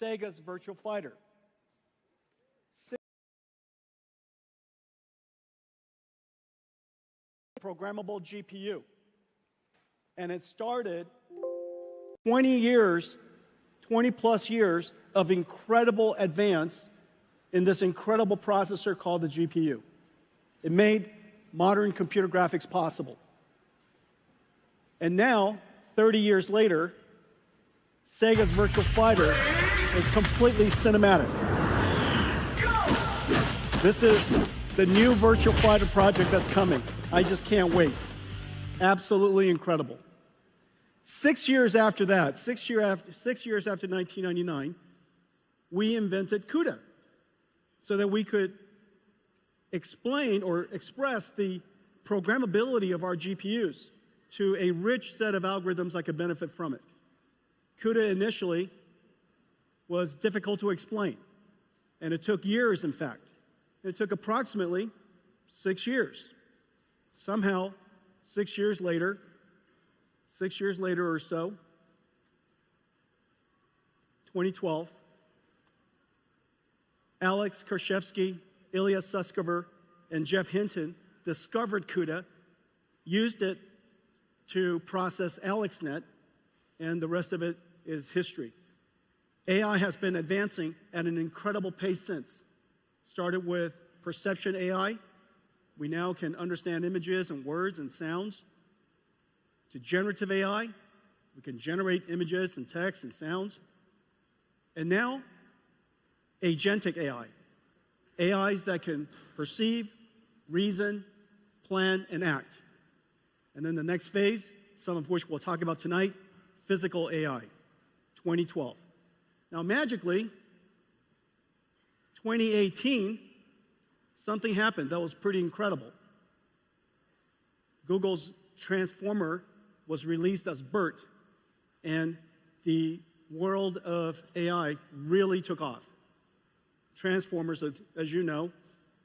Sega's Virtual Fighter. Programmable GPU. And it started 20 plus years of incredible advance in this incredible processor called the GPU. It made modern computer graphics possible. And now, 30 years later, Sega's Virtual Fighter is completely cinematic. This is the new Virtual Fighter project that's coming. I just can't wait. Absolutely incredible. 6 years after that, 6 years after 1999, we invented CUDA so that we could explain or express the programmability of our GPUs to a rich set of algorithms that could benefit from it. CUDA initially was difficult to explain, and it took years, in fact. It took approximately 6 years. Somehow, 6 years later or so, 2012, Alex Karshevsky, Ilya Sutskever, and Jeff Hinton discovered CUDA, used it to process AlexNet, and the rest of it is history. AI has been advancing at an incredible pace since. Started with perception AI. We now can understand images and words and sounds. To generative AI, we can generate images and text and sounds. And now, agentic AI. AIs that can perceive, reason, plan, and act. And then the next phase, some of which we'll talk about tonight, physical AI, 2012. Now, magically, 2018, something happened that was pretty incredible. Google's Transformer was released as BERT, and the world of AI really took off. Transformers, as you know,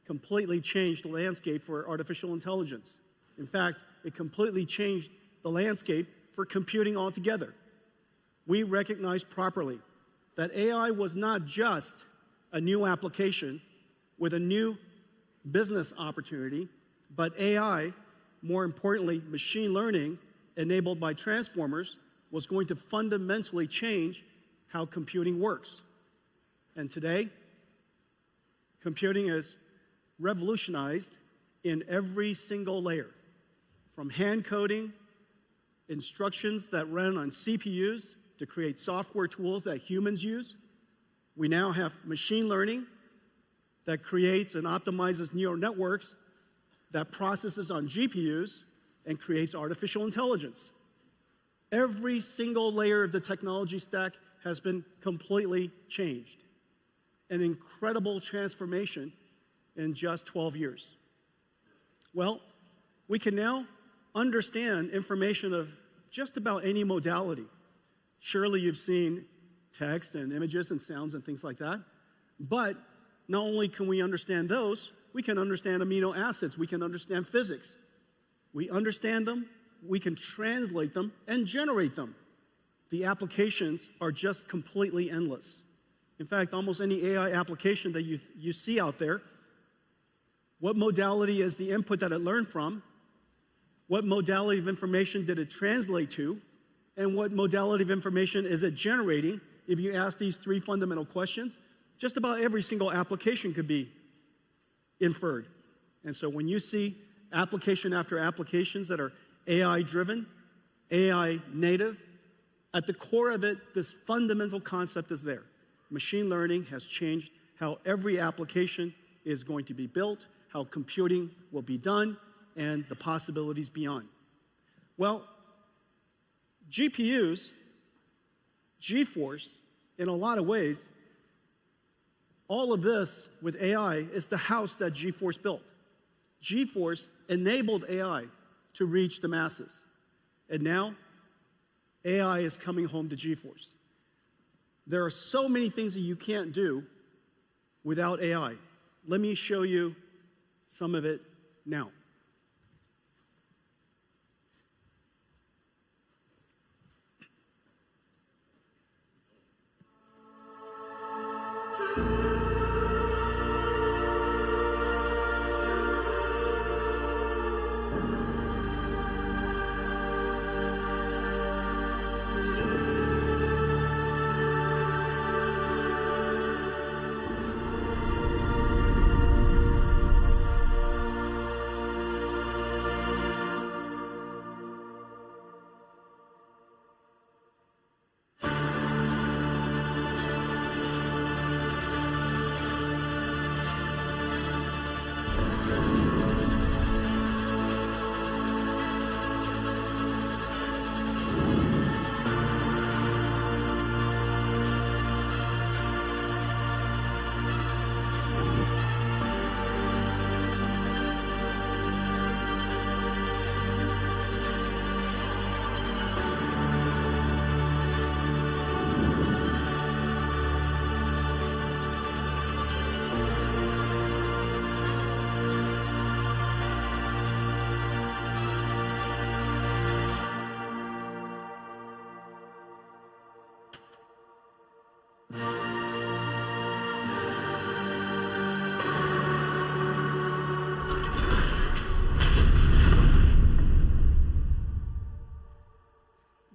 completely changed the landscape for artificial intelligence. In fact, it completely changed the landscape for computing altogether. We recognized properly that AI was not just a new application with a new business opportunity, but AI, more importantly, machine learning enabled by transformers, was going to fundamentally change how computing works. And today, computing is revolutionized in every single layer, from hand coding, instructions that run on CPUs to create software tools that humans use. We now have machine learning that creates and optimizes neural networks that processes on GPUs and creates artificial intelligence. Every single layer of the technology stack has been completely changed. An incredible transformation in just 12 years. Well, we can now understand information of just about any modality. Surely you've seen text and images and sounds and things like that. But not only can we understand those, we can understand amino acids, we can understand physics. We understand them, we can translate them, and generate them. The applications are just completely endless. In fact, almost any AI application that you see out there, what modality is the input that it learned from? What modality of information did it translate to? And what modality of information is it generating? If you ask these three fundamental questions, just about every single application could be inferred. And so when you see application after applications that are AI-driven, AI-native, at the core of it, this fundamental concept is there. Machine learning has changed how every application is going to be built, how computing will be done, and the possibilities beyond. Well, GPUs, GeForce, in a lot of ways, all of this with AI is the house that GeForce built. GeForce enabled AI to reach the masses. And now, AI is coming home to GeForce. There are so many things that you can't do without AI. Let me show you some of it now.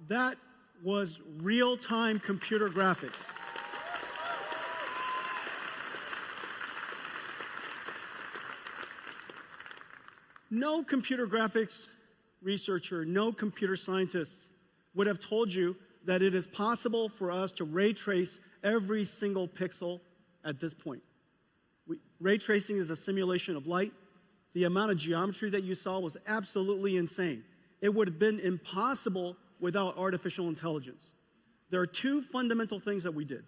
That was real-time computer graphics. No computer graphics researcher, no computer scientist would have told you that it is possible for us to ray trace every single pixel at this point. Ray tracing is a simulation of light. The amount of geometry that you saw was absolutely insane. It would have been impossible without artificial intelligence. There are two fundamental things that we did.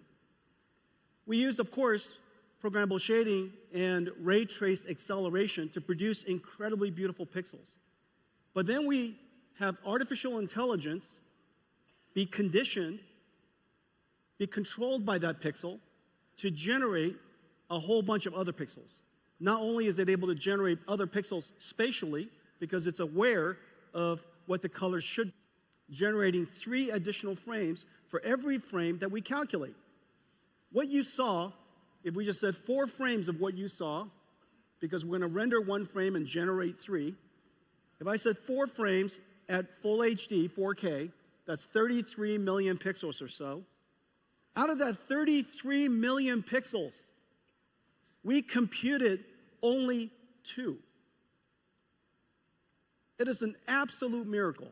We used, of course, programmable shading and ray traced acceleration to produce incredibly beautiful pixels. But then we have artificial intelligence be conditioned, be controlled by that pixel to generate a whole bunch of other pixels. Not only is it able to generate other pixels spatially, because it's aware of what the colors should be, generating 3 additional frames for every frame that we calculate. What you saw, if we just said 4 frames of what you saw, because we're going to render 1 frame and generate 3, if I said 4 frames at full HD, 4K, that's 33 million pixels or so. Out of that 33 million pixels, we computed only 2. It is an absolute miracle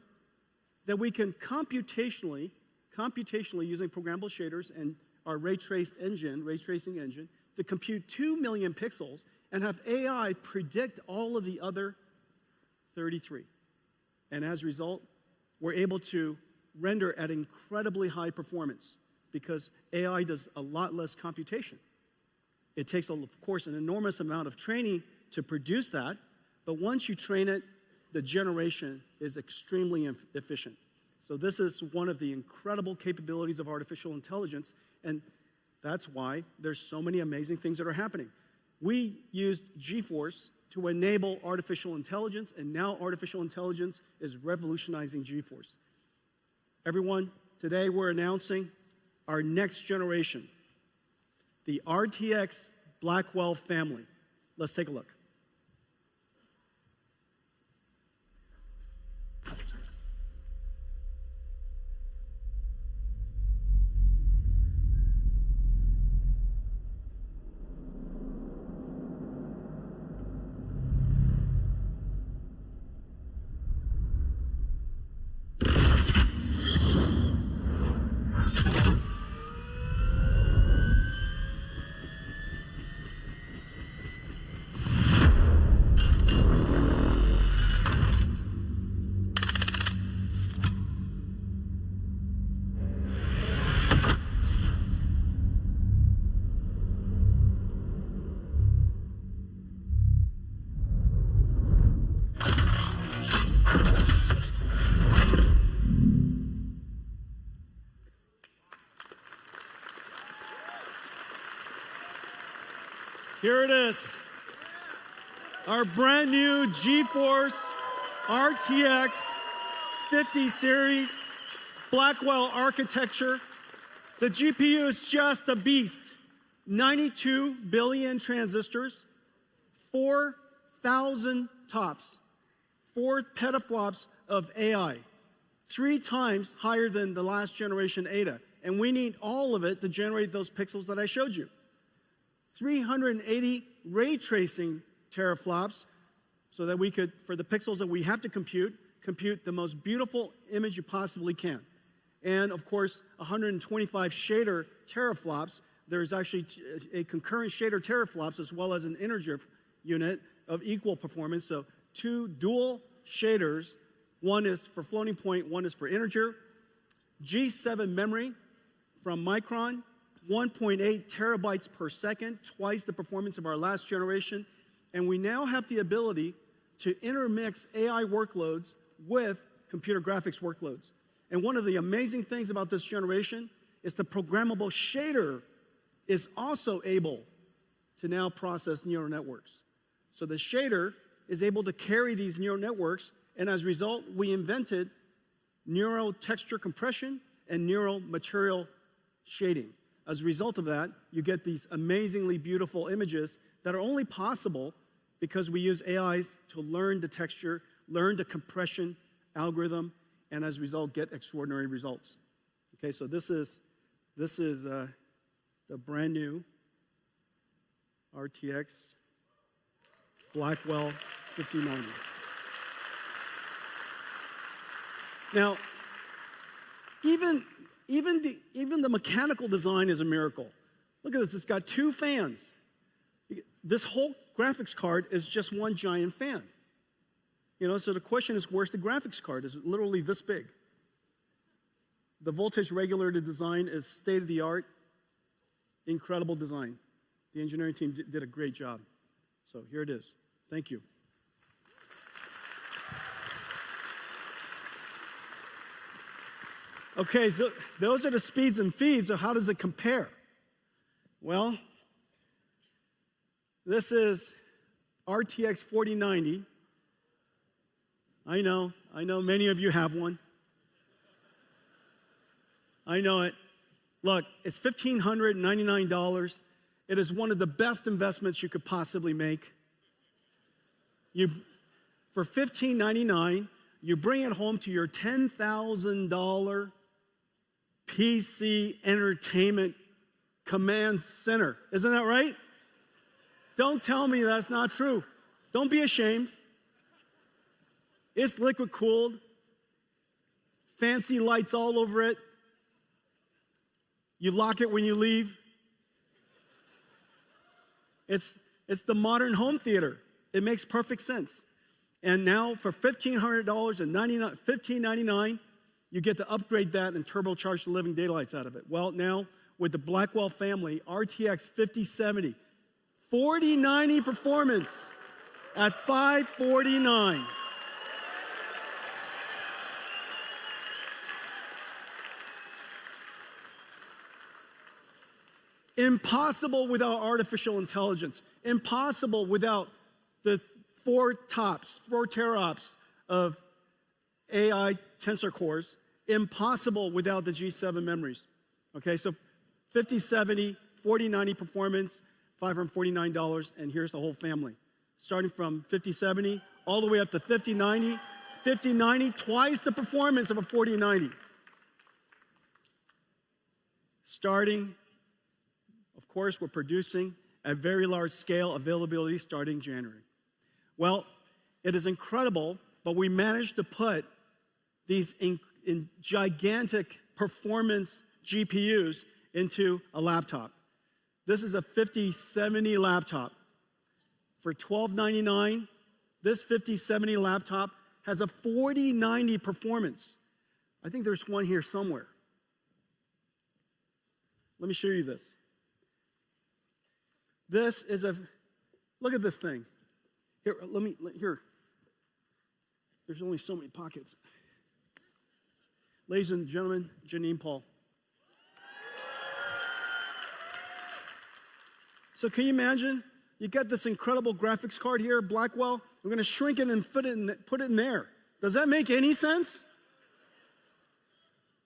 that we can computationally using programmable shaders and our ray tracing engine, to compute 2 million pixels and have AI predict all of the other 33. And as a result, we're able to render at incredibly high performance because AI does a lot less computation. It takes, of course, an enormous amount of training to produce that, but once you train it, the generation is extremely efficient. So this is one of the incredible capabilities of artificial intelligence, and that's why there's so many amazing things that are happening. We used GeForce to enable artificial intelligence, and now artificial intelligence is revolutionizing GeForce. Everyone, today we're announcing our next generation, the RTX Blackwell family. Let's take a look. Here it is, our brand new GeForce RTX 50 series Blackwell architecture. The GPU is just a beast. 92 billion transistors, 4,000 TOPS, 4 petaflops of AI, 3 times higher than the last generation Ada. And we need all of it to generate those pixels that I showed you. 380 ray tracing teraflops so that we could, for the pixels that we have to compute the most beautiful image you possibly can. And of course, 125 shader teraflops. There's actually a concurrent shader teraflops as well as an integer unit of equal performance. So 2 dual shaders, one is for floating point, one is for integer. G7 memory from Micron, 1.8 terabytes per second, twice the performance of our last generation. And we now have the ability to intermix AI workloads with computer graphics workloads. And one of the amazing things about this generation is the programmable shader is also able to now process neural networks. So the shader is able to carry these neural networks, and as a result, we invented neural texture compression and neural material shading. As a result of that, you get these amazingly beautiful images that are only possible because we use AIs to learn the texture, learn the compression algorithm, and as a result, get extraordinary results. Okay, so this is the brand new RTX Blackwell 5090. Now, even the mechanical design is a miracle. Look at this, it's got 2 fans. This whole graphics card is just one giant fan. You know, so the question is, where's the graphics card? It's literally this big. The voltage regulated design is state-of-the-art, incredible design. The engineering team did a great job. So here it is. Thank you. Okay, so those are the speeds and feeds, so how does it compare? Well, this is RTX 4090. I know many of you have one. I know it. Look, it's $1,599. It is one of the best investments you could possibly make. For $1,599, you bring it home to your $10,000 PC entertainment command center. Isn't that right? Don't tell me that's not true. Don't be ashamed. It's liquid cooled, fancy lights all over it. You lock it when you leave. It's the modern home theater. It makes perfect sense. And now for $1,599, you get to upgrade that and turbocharge the living daylights out of it. Well, now with the Blackwell family, RTX 5070, 4090 performance at $549. Impossible without artificial intelligence. Impossible without the 4 teraops of AI tensor cores. Impossible without the G7 memories. Okay, so 5070, 4090 performance, $549, and here's the whole family. Starting from 5070 all the way up to 5090. 5090, twice the performance of a 4090. Starting, of course, we're producing at very large scale availability starting January. Well, it is incredible, but we managed to put these in gigantic performance GPUs into a laptop. This is a 5070 laptop. For $1,299, this 5070 laptop has a 4090 performance. I think there's one here somewhere. Let me show you this. This is look at this thing. Here. There's only so many pockets. Ladies and gentlemen, Janine Paul. So can you imagine? You got this incredible graphics card here, Blackwell. We're going to shrink it and put it in there. Does that make any sense?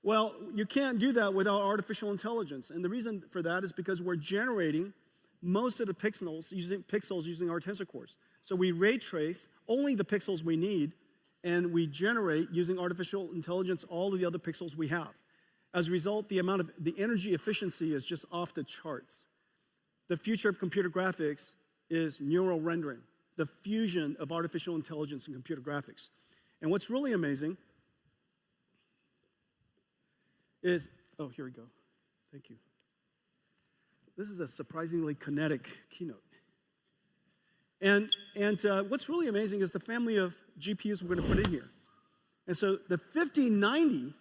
Well, you can't do that without artificial intelligence. And the reason for that is because we're generating most of the pixels using our tensor cores. So we ray trace only the pixels we need, and we generate, using artificial intelligence, all of the other pixels we have. As a result, the energy efficiency is just off the charts. The future of computer graphics is neural rendering, the fusion of artificial intelligence and computer graphics. And what's really amazing is, oh, here we go. Thank you. This is a surprisingly kinetic keynote. And what's really amazing is the family of GPUs we're going to put in here. And so the 5090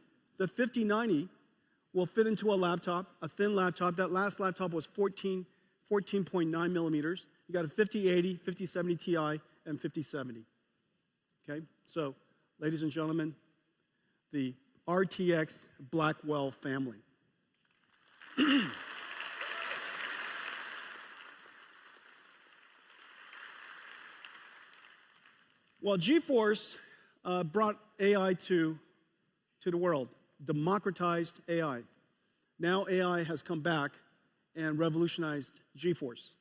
will fit into a laptop, a thin laptop. That last laptop was 14.9 millimeters. You got a 5080, 5070 Ti, and 5070. Okay, so ladies and gentlemen, the RTX Blackwell family. Well, GeForce brought AI to the world, democratized AI. Now AI has come back and revolutionized GeForce.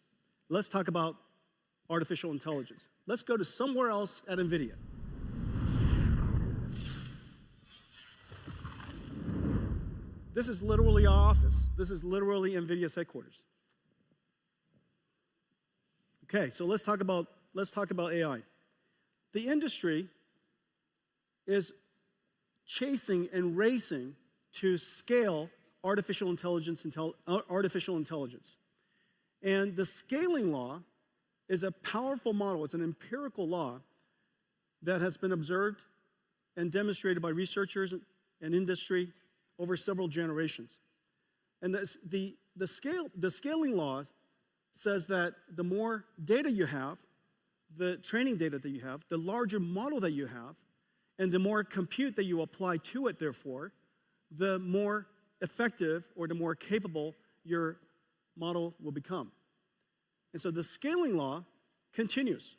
Let's talk about artificial intelligence. Let's go to somewhere else at NVIDIA. This is literally our office. This is literally NVIDIA's headquarters. Okay, so let's talk about AI. The industry is chasing and racing to scale artificial intelligence. And the scaling law is a powerful model. It's an empirical law that has been observed and demonstrated by researchers and industry over several generations. And the scaling law says that the more data you have, the training data that you have, the larger model that you have, and the more compute that you apply to it, therefore, the more effective or the more capable your model will become. And so the scaling law continues.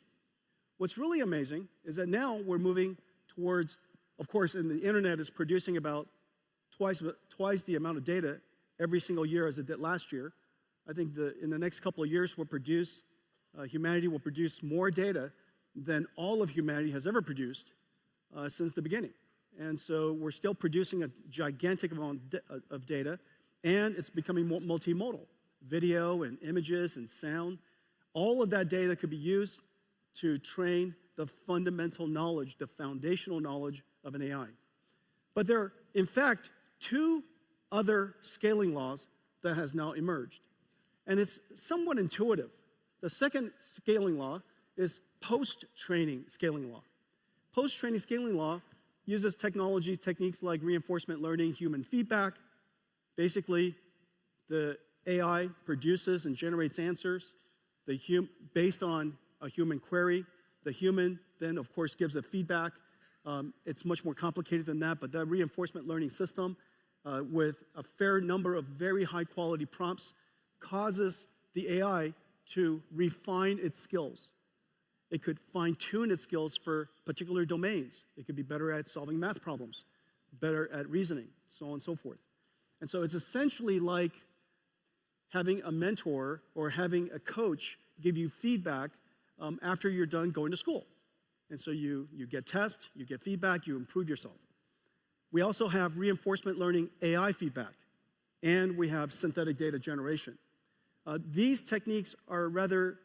What's really amazing is that now we're moving towards, of course, and the internet is producing about twice the amount of data every single year as it did last year. I think in the next couple of years, humanity will produce more data than all of humanity has ever produced since the beginning. And so we're still producing a gigantic amount of data, and it's becoming multimodal. Video and images and sound, all of that data could be used to train the fundamental knowledge, the foundational knowledge of an AI. But there are, in fact, two other scaling laws that has now emerged. And it's somewhat intuitive. The second scaling law is post-training scaling law. Post-training scaling law uses techniques like reinforcement learning, human feedback. Basically, the AI produces and generates answers based on a human query. The human then, of course, gives a feedback. It's much more complicated than that, but that reinforcement learning system with a fair number of very high-quality prompts causes the AI to refine its skills. It could fine-tune its skills for particular domains. It could be better at solving math problems, better at reasoning, so on and so forth. And so it's essentially like having a mentor or having a coach give you feedback after you're done going to school. And so you get tests, you get feedback, you improve yourself. We also have reinforcement learning AI feedback, and we have synthetic data generation. These techniques are rather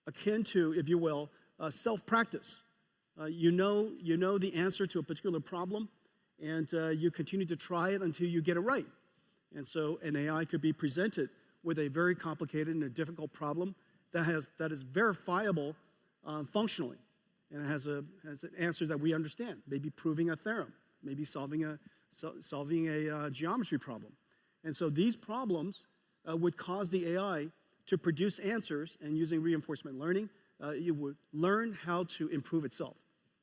akin to, if you will, self-practice. You know the answer to a particular problem, and you continue to try it until you get it right. And so an AI could be presented with a very complicated and a difficult problem that is verifiable functionally, and it has an answer that we understand, maybe proving a theorem, maybe solving a geometry problem. And so these problems would cause the AI to produce answers, and using reinforcement learning, you would learn how to improve itself.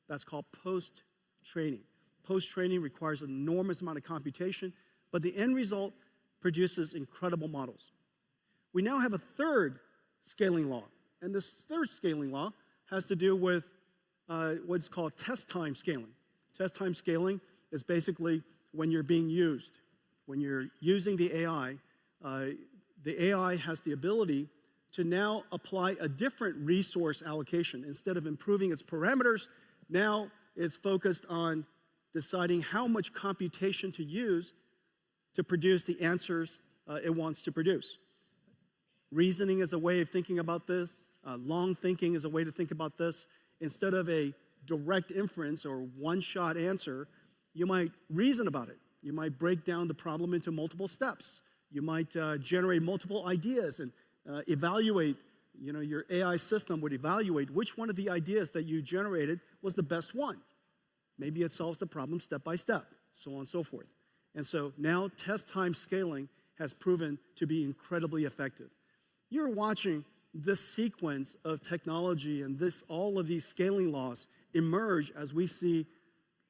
That's called post-training. Post-training requires an enormous amount of computation, but the end result produces incredible models. We now have a third scaling law, and this third scaling law has to do with what's called test time scaling. Test time scaling is basically when you're being used. When you're using the AI has the ability to now apply a different resource allocation. Instead of improving its parameters, now it's focused on deciding how much computation to use to produce the answers it wants to produce. Reasoning is a way of thinking about this. Long thinking is a way to think about this. Instead of a direct inference or one-shot answer, you might reason about it. You might break down the problem into multiple steps. You might generate multiple ideas and evaluate, your AI system would evaluate which one of the ideas that you generated was the best one. Maybe it solves the problem step by step, so on and so forth. And so now test time scaling has proven to be incredibly effective. You're watching this sequence of technology and all of these scaling laws emerge as we see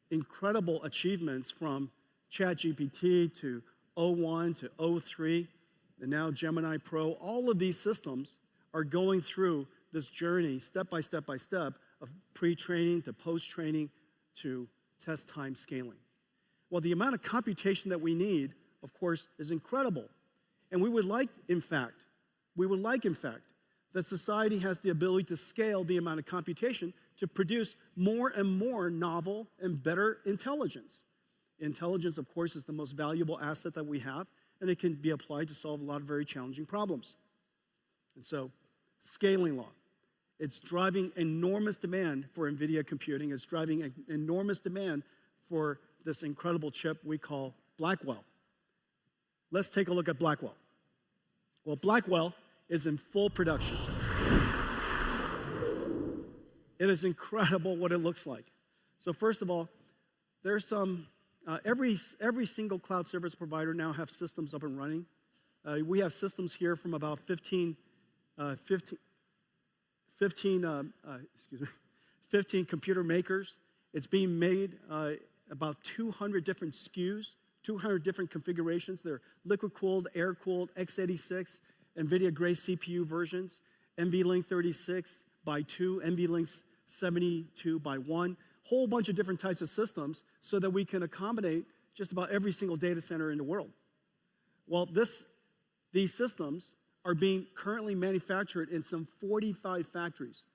incredible achievements from ChatGPT to o1 to o3, and now Gemini Pro. All of these systems are going through this journey step by step of pre-training to post-training to test time scaling. Well, the amount of computation that we need, of course, is incredible. And we would like, in fact, that society has the ability to scale the amount of computation to produce more and more novel and better intelligence. Intelligence, of course, is the most valuable asset that we have, and it can be applied to solve a lot of very challenging problems. And so, scaling law. It's driving enormous demand for NVIDIA computing. It's driving an enormous demand for this incredible chip we call Blackwell. Let's take a look at Blackwell. Well, Blackwell is in full production. It is incredible what it looks like. So first of all, there's some, every single cloud service provider now have systems up and running. We have systems here from about 15 computer makers. It's being made about 200 different SKUs, 200 different configurations. They're liquid-cooled, air-cooled, x86, NVIDIA Grace CPU versions, NVLink 36 by 2, NVLink 72 by 1, whole bunch of different types of systems so that we can accommodate just about every single data center in the world. Well, these systems are being currently manufactured in some 45 factories.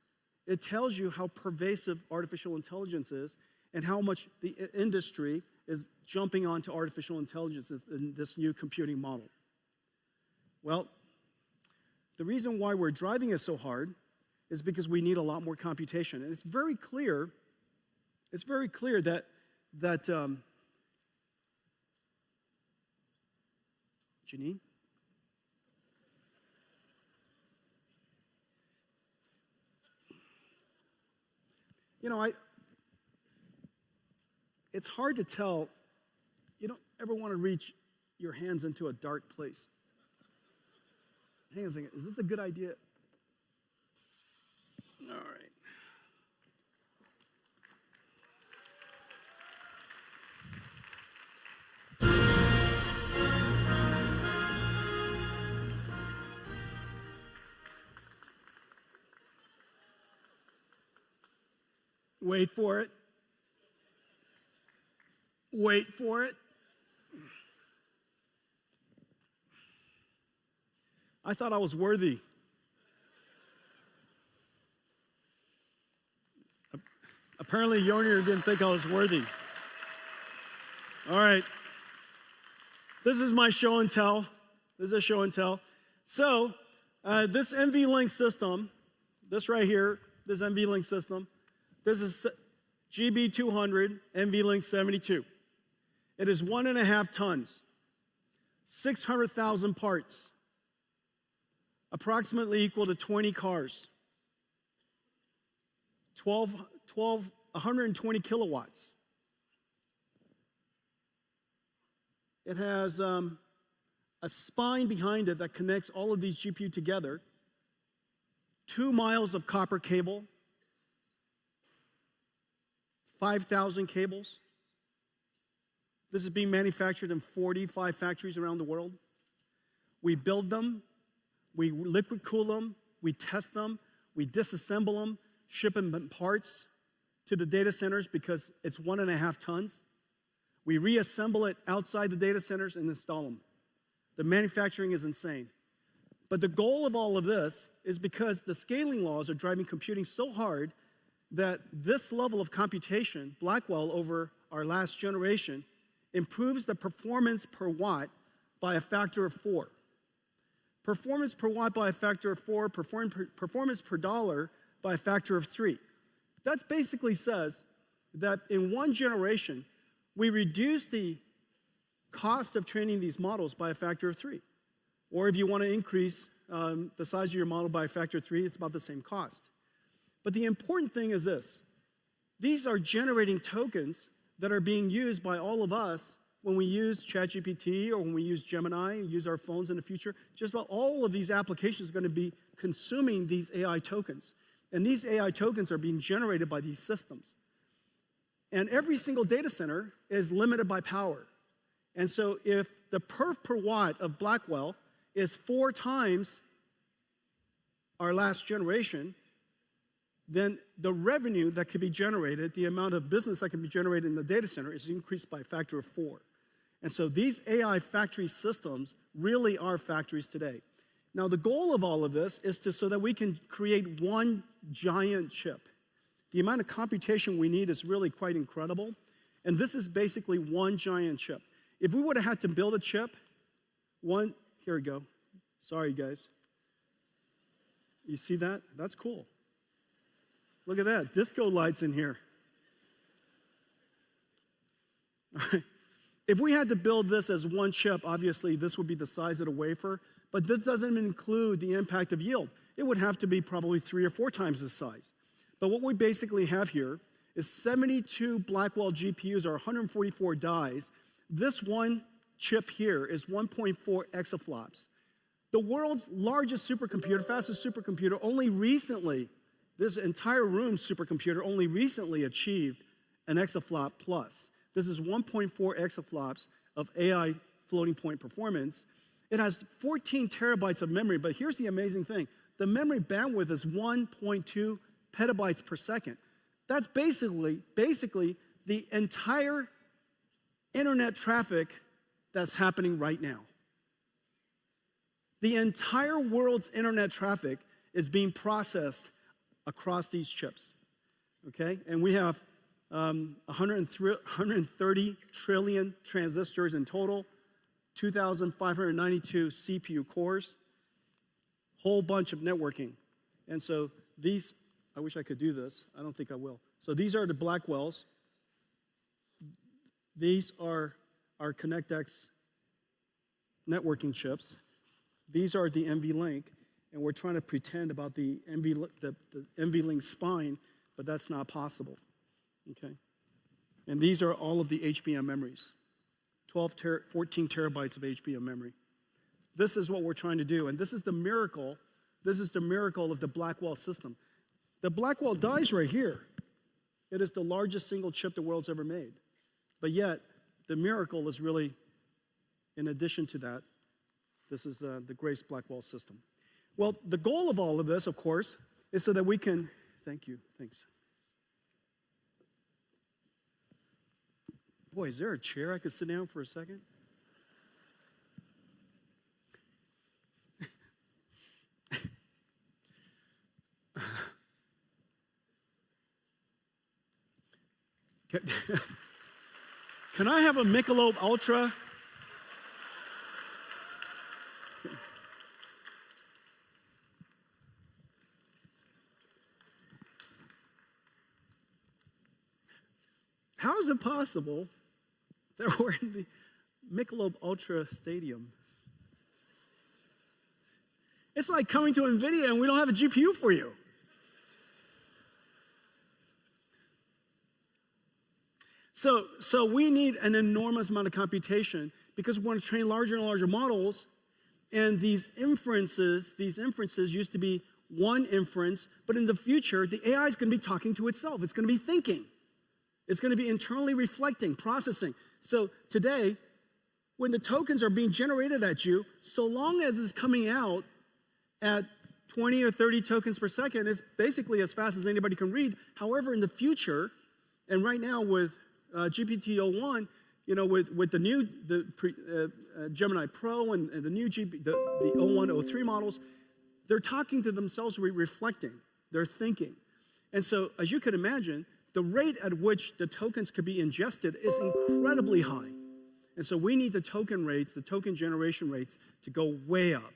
It tells you how pervasive artificial intelligence is and how much the industry is jumping onto artificial intelligence in this new computing model. Well, the reason why we're driving it so hard is because we need a lot more computation. And it's very clear that Janine? It's hard to tell. You don't ever want to reach your hands into a dark place. Hang on a second. Is this a good idea? All right. Wait for it. Wait for it. I thought I was worthy. Apparently, Yonir didn't think I was worthy. All right. This is my show and tell. This is a show and tell. So, this NVLink system, this right here, this NVLink system, this is GB200 NVLink 72. It is 1.5 tons, 600,000 parts, approximately equal to 20 cars, 120 kilowatts. It has a spine behind it that connects all of these GPU together, 2 miles of copper cable, 5,000 cables. This is being manufactured in 45 factories around the world. We build them, we liquid cool them, we test them, we disassemble them, ship them in parts to the data centers because it's 1.5 tons. We reassemble it outside the data centers and install them. The manufacturing is insane. But the goal of all of this is because the scaling laws are driving computing so hard that this level of computation, Blackwell over our last generation, improves the performance per watt by a factor of 4. Performance per watt by a factor of 4, performance per dollar by a factor of 3. That basically says that in one generation, we reduce the cost of training these models by a factor of 3. Or if you want to increase the size of your model by a factor of 3, it's about the same cost. But the important thing is this. These are generating tokens that are being used by all of us when we use ChatGPT or when we use Gemini, use our phones in the future. Just about all of these applications are going to be consuming these AI tokens. And these AI tokens are being generated by these systems. And every single data center is limited by power. And so if the perf per watt of Blackwell is 4 times our last generation, then the revenue that could be generated, the amount of business that can be generated in the data center is increased by a factor of 4. And so these AI factory systems really are factories today. Now the goal of all of this is so that we can create one giant chip. The amount of computation we need is really quite incredible. And this is basically one giant chip. If we would have had to build a chip, here we go. Sorry, guys. You see that? That's cool. Look at that, disco lights in here. All right. If we had to build this as one chip, obviously this would be the size of the wafer, but this doesn't include the impact of yield. It would have to be probably 3 or 4 times this size. But what we basically have here is 72 Blackwell GPUs or 144 dies. This one chip here is 1.4 exaflops. The world's largest supercomputer, fastest supercomputer, only recently, this entire room supercomputer only recently achieved an exaflop plus. This is 1.4 exaflops of AI floating point performance. It has 14 terabytes of memory, but here's the amazing thing. The memory bandwidth is 1.2 petabytes per second. That's basically the entire internet traffic that's happening right now. The entire world's internet traffic is being processed across these chips, okay? And we have 130 trillion transistors in total, 2,592 CPU cores, whole bunch of networking. And so these, I wish I could do this. I don't think I will. So these are the Blackwells. These are our ConnectX networking chips. These are the NVLink, and we're trying to pretend about the NVLink spine, but that's not possible, okay? And these are all of the HBM memories, 14 terabytes of HBM memory. This is what we're trying to do, and this is the miracle of the Blackwell system. The Blackwell dies right here. It is the largest single chip the world's ever made. But yet, the miracle is really, in addition to that, this is the Grace Blackwell system. Well, the goal of all of this, of course, is so that we can, thank you, thanks. Boy, is there a chair I could sit down for a second? Can I have a Michelob Ultra? How is it possible that we're in the Michelob Ultra Stadium? It's like coming to NVIDIA and we don't have a GPU for you. So we need an enormous amount of computation because we want to train larger and larger models. And these inferences used to be one inference, but in the future, the AI is going to be talking to itself. It's going to be thinking. It's going to be internally reflecting, processing. So today, when the tokens are being generated at you, so long as it's coming out at 20 or 30 tokens per second, it's basically as fast as anybody can read. However, in the future, and right now with GPT-01, with the new Gemini Pro and the new the O1, O3 models, they're talking to themselves, reflecting, they're thinking. And so, as you can imagine, the rate at which the tokens could be ingested is incredibly high. And so we need the token rates, the token generation rates, to go way up.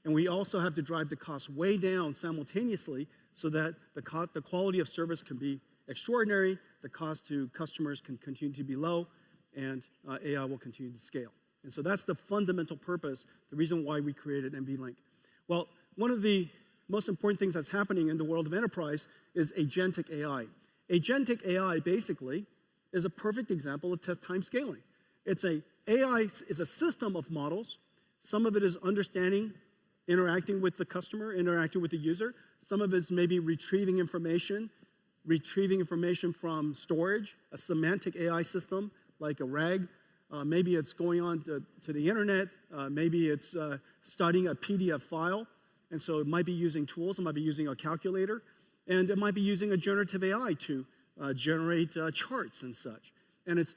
And we also have to drive the cost way down simultaneously so that the quality of service can be extraordinary, the cost to customers can continue to be low, and AI will continue to scale. And so that's the fundamental purpose, the reason why we created NVLink. Well, one of the most important things that's happening in the world of enterprise is agentic AI. Agentic AI basically is a perfect example of test time scaling. AI is a system of models. Some of it is understanding, interacting with the customer, interacting with the user. Some of it's maybe retrieving information from storage, a semantic AI system like a RAG. Maybe it's going on to the internet. Maybe it's studying a PDF file. And so it might be using tools. It might be using a calculator. And it might be using a generative AI to generate charts and such. And it's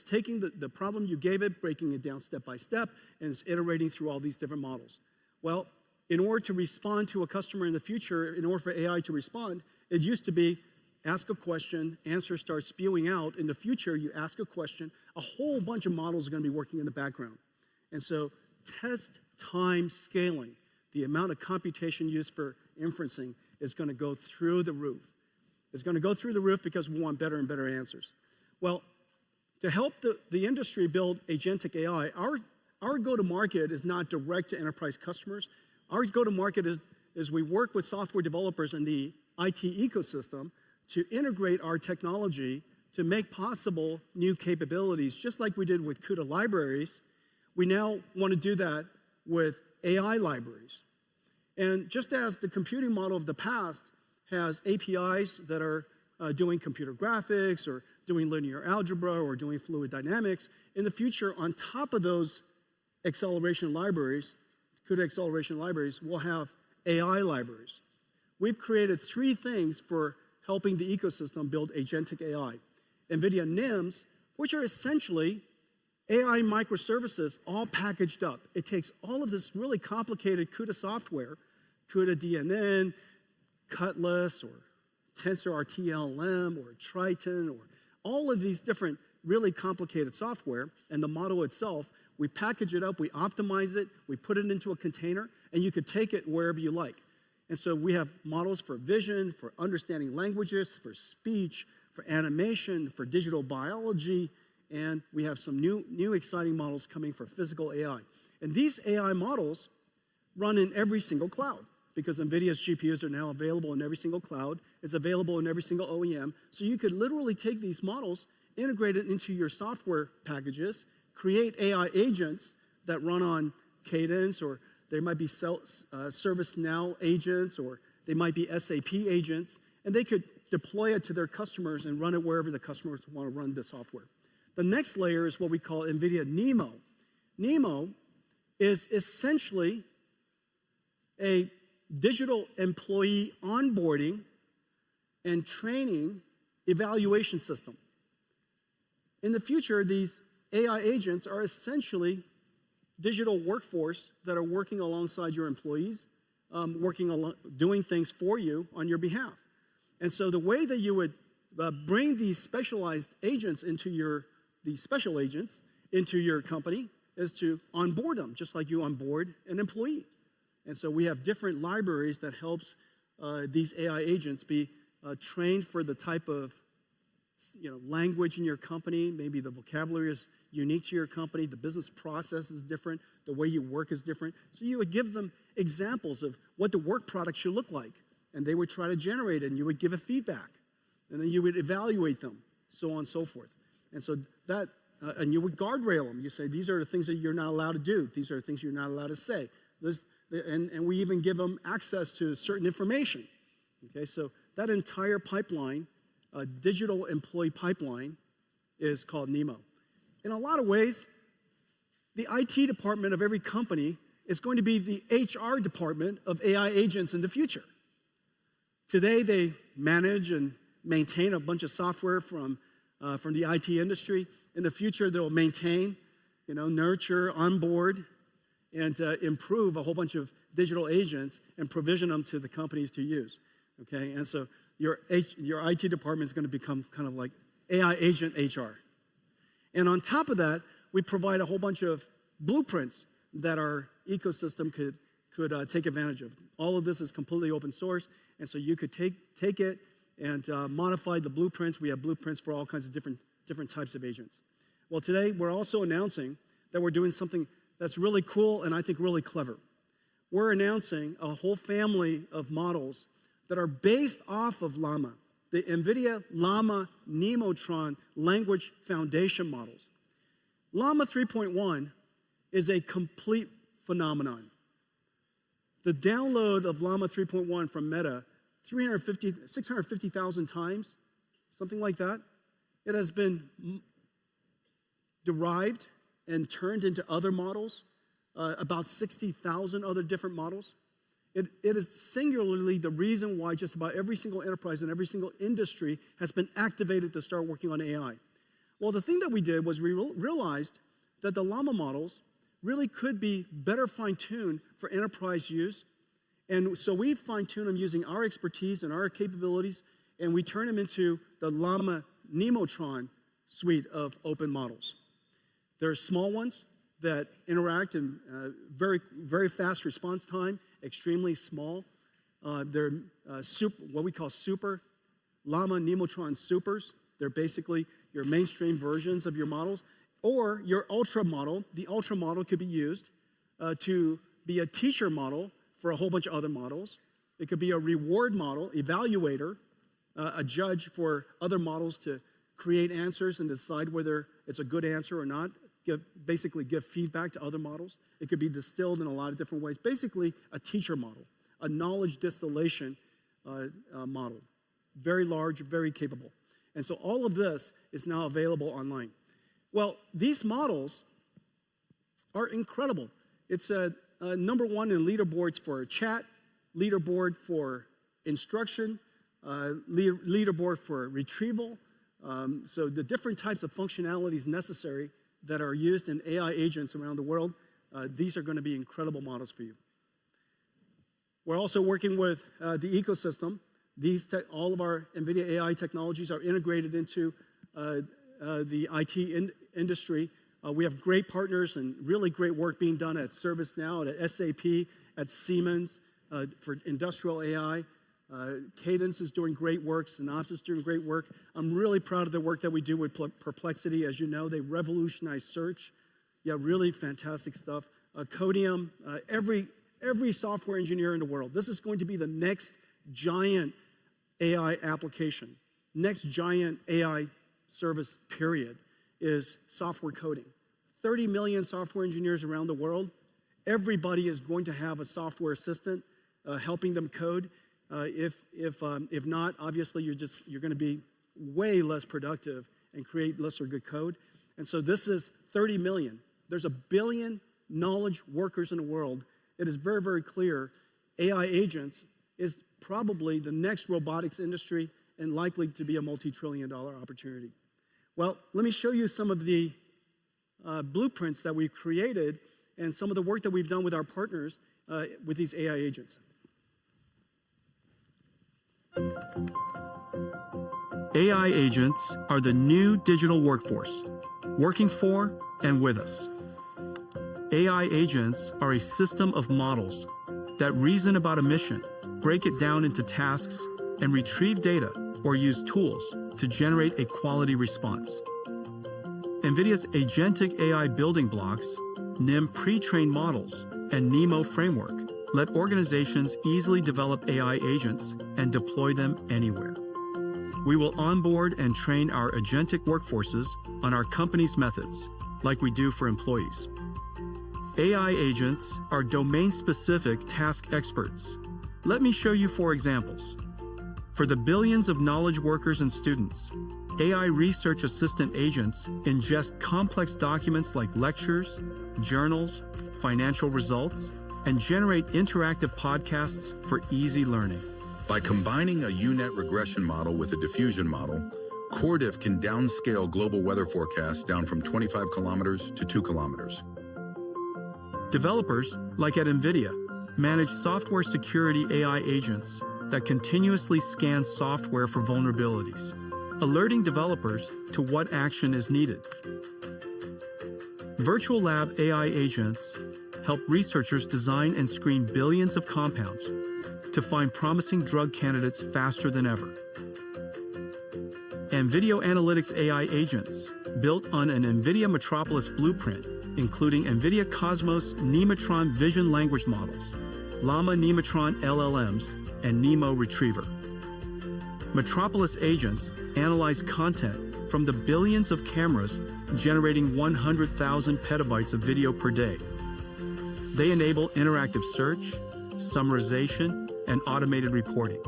taking the problem you gave it, breaking it down step by step, and it's iterating through all these different models. Well, in order to respond to a customer in the future, in order for AI to respond, it used to be ask a question, answer starts spewing out. In the future, you ask a question, a whole bunch of models are going to be working in the background. And so test time scaling, the amount of computation used for inferencing, is going to go through the roof. It's going to go through the roof because we want better and better answers. Well, to help the industry build agentic AI, our go-to-market is not direct to enterprise customers. Our go-to-market is we work with software developers in the IT ecosystem to integrate our technology to make possible new capabilities, just like we did with CUDA libraries. We now want to do that with AI libraries. And just as the computing model of the past has APIs that are doing computer graphics or doing linear algebra or doing fluid dynamics, in the future, on top of those acceleration libraries, CUDA acceleration libraries, we'll have AI libraries. We've created 3 things for helping the ecosystem build agentic AI. NVIDIA NIMs, which are essentially AI microservices all packaged up. It takes all of this really complicated CUDA software, CUDA DNN, Cutlass, or TensorRT-LM, or Triton, or all of these different really complicated software, and the model itself, we package it up, we optimize it, we put it into a container, and you could take it wherever you like. And so we have models for vision, for understanding languages, for speech, for animation, for digital biology, and we have some new exciting models coming for physical AI. And these AI models run in every single cloud because NVIDIA's GPUs are now available in every single cloud. It's available in every single OEM. So you could literally take these models, integrate it into your software packages, create AI agents that run on Cadence, or there might be ServiceNow agents, or they might be SAP agents, and they could deploy it to their customers and run it wherever the customers want to run the software. The next layer is what we call NVIDIA NeMo. NeMo is essentially a digital employee onboarding and training evaluation system. In the future, these AI agents are essentially digital workforce that are working alongside your employees, doing things for you on your behalf. And so the way that you would bring these specialized agents these special agents into your company is to onboard them, just like you onboard an employee. And so we have different libraries that helps these AI agents be trained for the type of language in your company. Maybe the vocabulary is unique to your company. The business process is different. The way you work is different. So you would give them examples of what the work product should look like. And they would try to generate it, and you would give a feedback. And then you would evaluate them, so on and so forth. And so that, and you would guardrail them. You say, these are the things that you're not allowed to do. These are the things you're not allowed to say. And we even give them access to certain information. Okay, so that entire pipeline, digital employee pipeline, is called NeMo. In a lot of ways, the IT department of every company is going to be the HR department of AI agents in the future. Today, they manage and maintain a bunch of software from from the IT industry. In the future, they'll maintain, nurture, onboard, and improve a whole bunch of digital agents and provision them to the companies to use. Okay, and so your IT department is going to become kind of like AI agent HR. And on top of that, we provide a whole bunch of blueprints that our ecosystem could take advantage of. All of this is completely open source, and so you could take it and modify the blueprints. We have blueprints for all kinds of different types of agents. Well, today we're also announcing that we're doing something that's really cool and I think really clever. We're announcing a whole family of models that are based off of Llama, the NVIDIA Llama Nemotron language foundation models. Llama 3.1 is a complete phenomenon. The download of Llama 3.1 from Meta, 650,000 times, something like that. It has been derived and turned into other models, about 60,000 other different models. It is singularly the reason why just about every single enterprise and every single industry has been activated to start working on AI. Well, the thing that we did was we realized that the Llama models really could be better fine-tuned for enterprise use. And so we fine-tune them using our expertise and our capabilities, and we turn them into the Llama Nemotron suite of open models. There are small ones that interact in very, very fast response time, extremely small. They're what we call super Llama Nemotron supers. They're basically your mainstream versions of your models. Or your ultra model. The ultra model could be used to be a teacher model for a whole bunch of other models. It could be a reward model, evaluator, a judge for other models to create answers and decide whether it's a good answer or not. Basically give feedback to other models. It could be distilled in a lot of different ways. Basically, a teacher model, a knowledge distillation model. Very large, very capable. And so all of this is now available online. Well, these models are incredible. It's number one in leaderboards for chat, leaderboard for instruction, leaderboard for retrieval. So the different types of functionalities necessary that are used in AI agents around the world, these are going to be incredible models for you. We're also working with the ecosystem. All of our NVIDIA AI technologies are integrated into the IT industry. We have great partners and really great work being done at ServiceNow, at SAP, at Siemens for industrial AI. Cadence is doing great work. Synopsys is doing great work. I'm really proud of the work that we do with Perplexity. As you know, they revolutionized search. Yeah, really fantastic stuff. Codium, every software engineer in the world. This is going to be the next giant AI application. Next giant AI service, period, is software coding. 30 million software engineers around the world. Everybody is going to have a software assistant helping them code. If not, obviously you're going to be way less productive and create lesser good code. And so this is 30 million. There's 1 billion knowledge workers in the world. It is very, very clear AI agents is probably the next robotics industry and likely to be a multi-trillion-dollar opportunity. Well, let me show you some of the blueprints that we've created and some of the work that we've done with our partners with these AI agents. AI agents are the new digital workforce, working for and with us. AI agents are a system of models that reason about a mission, break it down into tasks, and retrieve data or use tools to generate a quality response. NVIDIA's agentic AI building blocks, NIM pre-trained models, and NEMO framework let organizations easily develop AI agents and deploy them anywhere. We will onboard and train our agentic workforces on our company's methods, like we do for employees. AI agents are domain-specific task experts. Let me show you 4 examples. For the billions of knowledge workers and students, AI research assistant agents ingest complex documents like lectures, journals, financial results, and generate interactive podcasts for easy learning. By combining a UNet regression model with a diffusion model, CoreDiff can downscale global weather forecasts down from 25 kilometers to 2 kilometers. Developers, like at NVIDIA, manage software security AI agents that continuously scan software for vulnerabilities, alerting developers to what action is needed. Virtual Lab AI agents help researchers design and screen billions of compounds to find promising drug candidates faster than ever. And Video Analytics AI agents, built on an NVIDIA Metropolis blueprint, including NVIDIA Cosmos Nematron vision language models, Llama Nematron LLMs, and Nemo Retriever. Metropolis agents analyze content from the billions of cameras generating 100,000 petabytes of video per day. They enable interactive search, summarization, and automated reporting,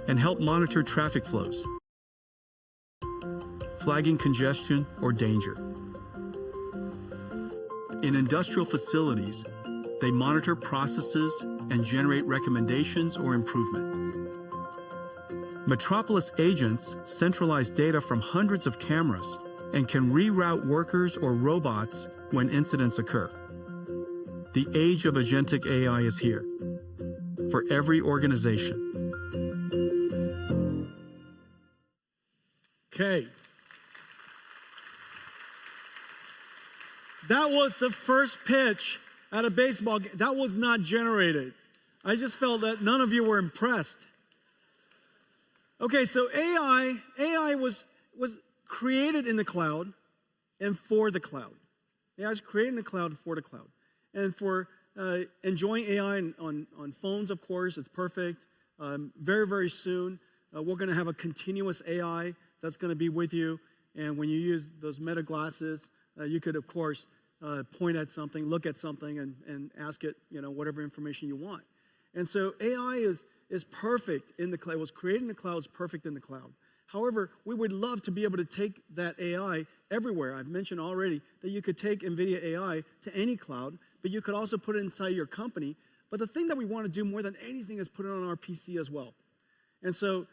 and help monitor traffic flows, flagging congestion or danger. In industrial facilities, they monitor processes and generate recommendations or improvement. Metropolis agents centralize data from hundreds of cameras and can reroute workers or robots when incidents occur. The age of agentic AI is here for every organization. Okay. That was the first pitch at a baseball game. That was not generated. I just felt that none of you were impressed. Okay, so AI was created in the cloud and for the cloud. AI was created in the cloud and for the cloud. And for enjoying AI on phones, of course, it's perfect. Very, very soon, we're going to have a continuous AI that's going to be with you. And when you use those Meta glasses, you could, of course, point at something, look at something, and ask it, whatever information you want. And so AI is perfect in the cloud. It was created in the cloud, it's perfect in the cloud. However, we would love to be able to take that AI everywhere. I've mentioned already that you could take NVIDIA AI to any cloud, but you could also put it inside your company. But the thing that we want to do more than anything is put it on our PC as well. And so,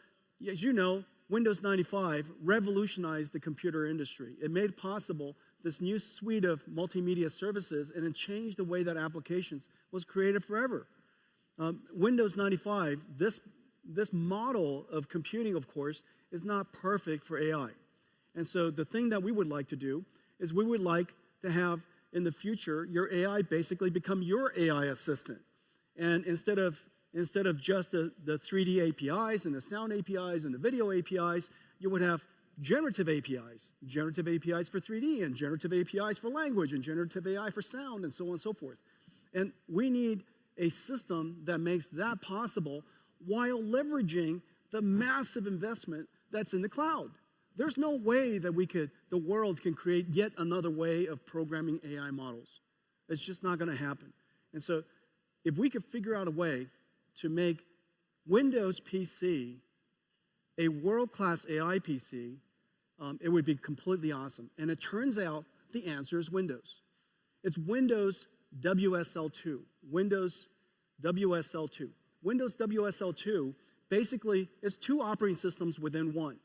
as you know, Windows 95 revolutionized the computer industry. It made possible this new suite of multimedia services, and it changed the way that applications was created forever. Windows 95, this model of computing, of course, is not perfect for AI. And so the thing that we would like to do is we would like to have, in the future, your AI basically become your AI assistant. And instead of just the 3D APIs and the sound APIs and the video APIs, you would have generative APIs for 3D, and generative APIs for language, and generative AI for sound, and so on and so forth. And we need a system that makes that possible while leveraging the massive investment that's in the cloud. There's no way that the world can create yet another way of programming AI models. It's just not going to happen. And so if we could figure out a way to make Windows PC a world-class AI PC, it would be completely awesome. And it turns out the answer is Windows. It's Windows WSL2. Windows WSL2. Windows WSL2 basically is two operating systems within one.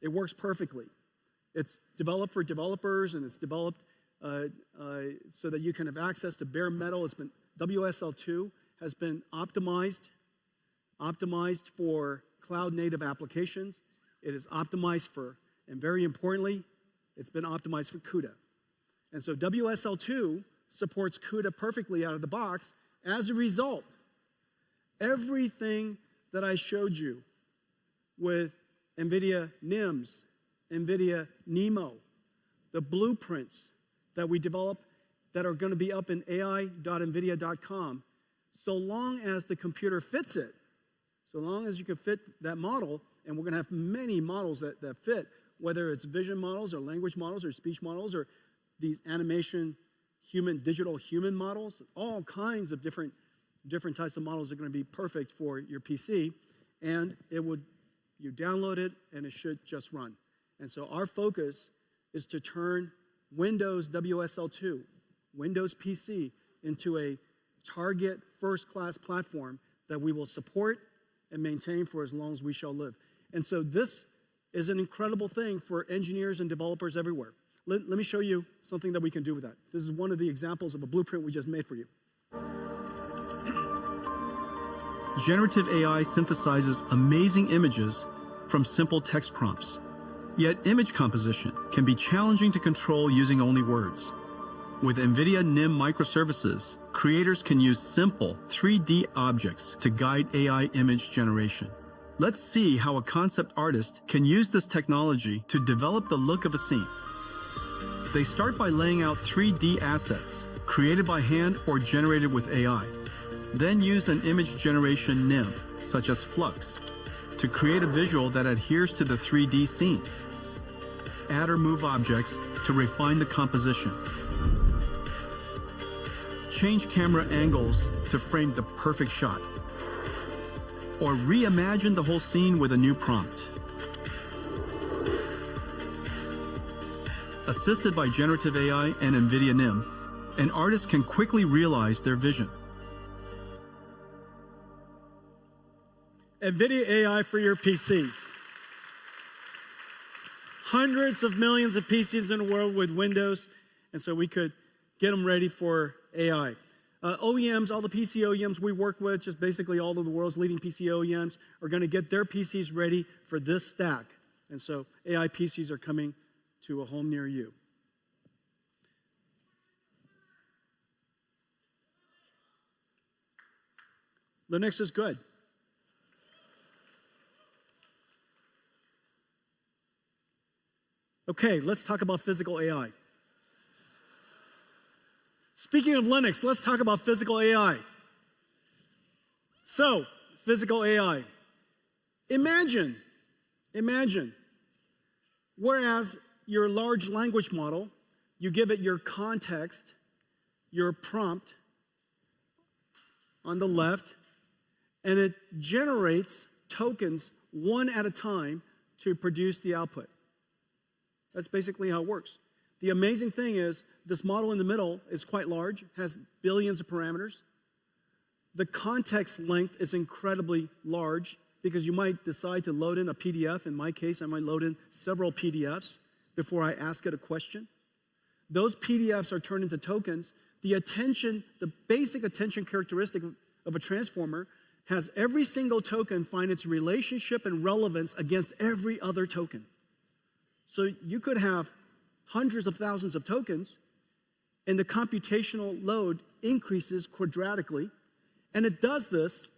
It works perfectly. It's developed for developers, and it's developed so that you can have access to bare metal. WSL2 has been optimized for cloud-native applications. It is optimized for, and very importantly, it's been optimized for CUDA. And so WSL2 supports CUDA perfectly out of the box. As a result, everything that I showed you with NVIDIA NIMS, NVIDIA NeMo, the blueprints that we develop that are going to be up in ai.nvidia.com, so long as the computer fits it, so long as you can fit that model, and we're going to have many models that fit, whether it's vision models or language models or speech models or these animation digital human models, all kinds of different types of models are going to be perfect for your PC, and you download it and it should just run. And so our focus is to turn Windows WSL2, Windows PC, into a target first-class platform that we will support and maintain for as long as we shall live. And so this is an incredible thing for engineers and developers everywhere. Let me show you something that we can do with that. This is one of the examples of a blueprint we just made for you. Generative AI synthesizes amazing images from simple text prompts. Yet image composition can be challenging to control using only words. With NVIDIA NIM microservices, creators can use simple 3D objects to guide AI image generation. Let's see how a concept artist can use this technology to develop the look of a scene. They start by laying out 3D assets, created by hand or generated with AI. Then use an image generation NIM, such as Flux, to create a visual that adheres to the 3D scene. Add or move objects to refine the composition. Change camera angles to frame the perfect shot. Or reimagine the whole scene with a new prompt. Assisted by generative AI and NVIDIA NIM, an artist can quickly realize their vision. NVIDIA AI for your PCs. Hundreds of millions of PCs in the world with Windows, and so we could get them ready for AI. OEMs, all the PC OEMs we work with, just basically all of the world's leading PC OEMs, are going to get their PCs ready for this stack. And so AI PCs are coming to a home near you. Linux is good. Okay, let's talk about physical AI. Speaking of Linux, let's talk about physical AI. So, physical AI. Imagine, whereas your large language model, you give it your context, your prompt on the left, and it generates tokens one at a time to produce the output. That's basically how it works. The amazing thing is this model in the middle is quite large, has billions of parameters. The context length is incredibly large because you might decide to load in a PDF. In my case, I might load in several PDFs before I ask it a question. Those PDFs are turned into tokens. The basic attention characteristic of a transformer has every single token find its relationship and relevance against every other token. So you could have hundreds of thousands of tokens, and the computational load increases quadratically. And it does this,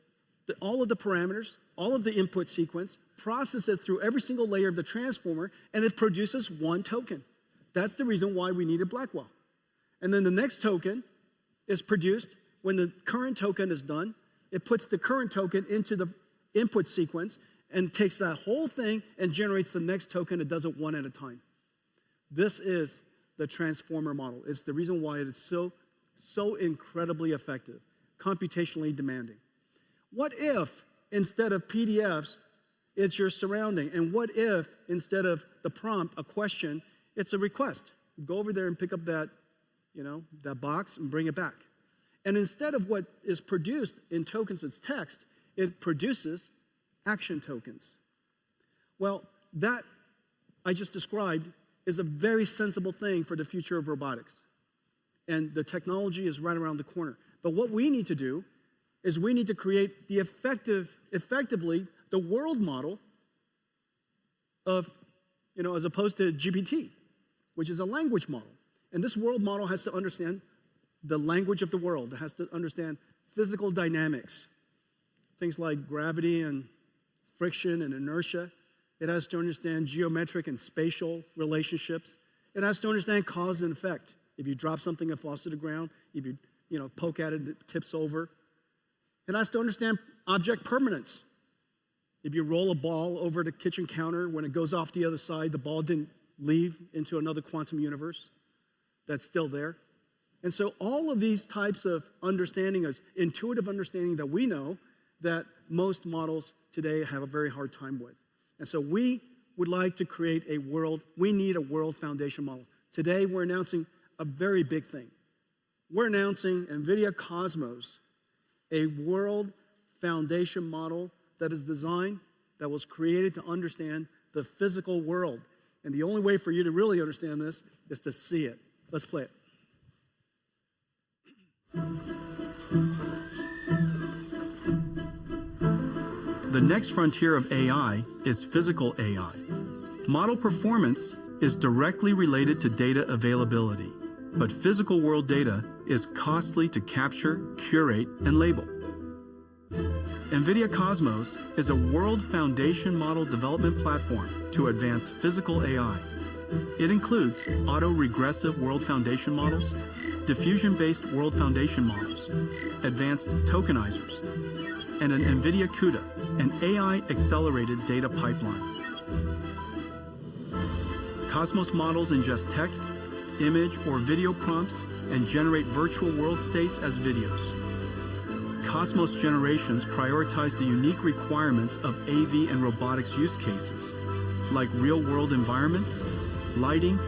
all of the parameters, all of the input sequence, process it through every single layer of the transformer, and it produces one token. That's the reason why we needed Blackwell. And then the next token is produced when the current token is done. It puts the current token into the input sequence and takes that whole thing and generates the next token. It does it one at a time. This is the transformer model. It's the reason why it is so incredibly effective, computationally demanding. What if instead of PDFs, it's your surrounding? And what if instead of the prompt, a question, it's a request? Go over there and pick up that, that box and bring it back. And instead of what is produced in tokens as text, it produces action tokens. Well, that I just described is a very sensible thing for the future of robotics. And the technology is right around the corner. But what we need to do is we need to create the effectively the world model of, as opposed to GPT, which is a language model. And this world model has to understand the language of the world. It has to understand physical dynamics, things like gravity and friction and inertia. It has to understand geometric and spatial relationships. It has to understand cause and effect. If you drop something, it falls to the ground. If you, poke at it, it tips over. It has to understand object permanence. If you roll a ball over the kitchen counter, when it goes off the other side, the ball didn't leave into another quantum universe. That's still there. And so all of these types of understanding is intuitive understanding that we know that most models today have a very hard time with. And so we would like to create we need a world foundation model. Today, we're announcing a very big thing. We're announcing NVIDIA Cosmos, a world foundation model that is designed, that was created to understand the physical world. And the only way for you to really understand this is to see it. Let's play it. The next frontier of AI is physical AI. Model performance is directly related to data availability, but physical world data is costly to capture, curate, and label. NVIDIA Cosmos is a world foundation model development platform to advance physical AI. It includes auto-regressive world foundation models, diffusion-based world foundation models, advanced tokenizers, and an NVIDIA CUDA, an AI-accelerated data pipeline. Cosmos models ingest text, image, or video prompts and generate virtual world states as videos. Cosmos generations prioritize the unique requirements of AV and robotics use cases, like real-world environments, lighting,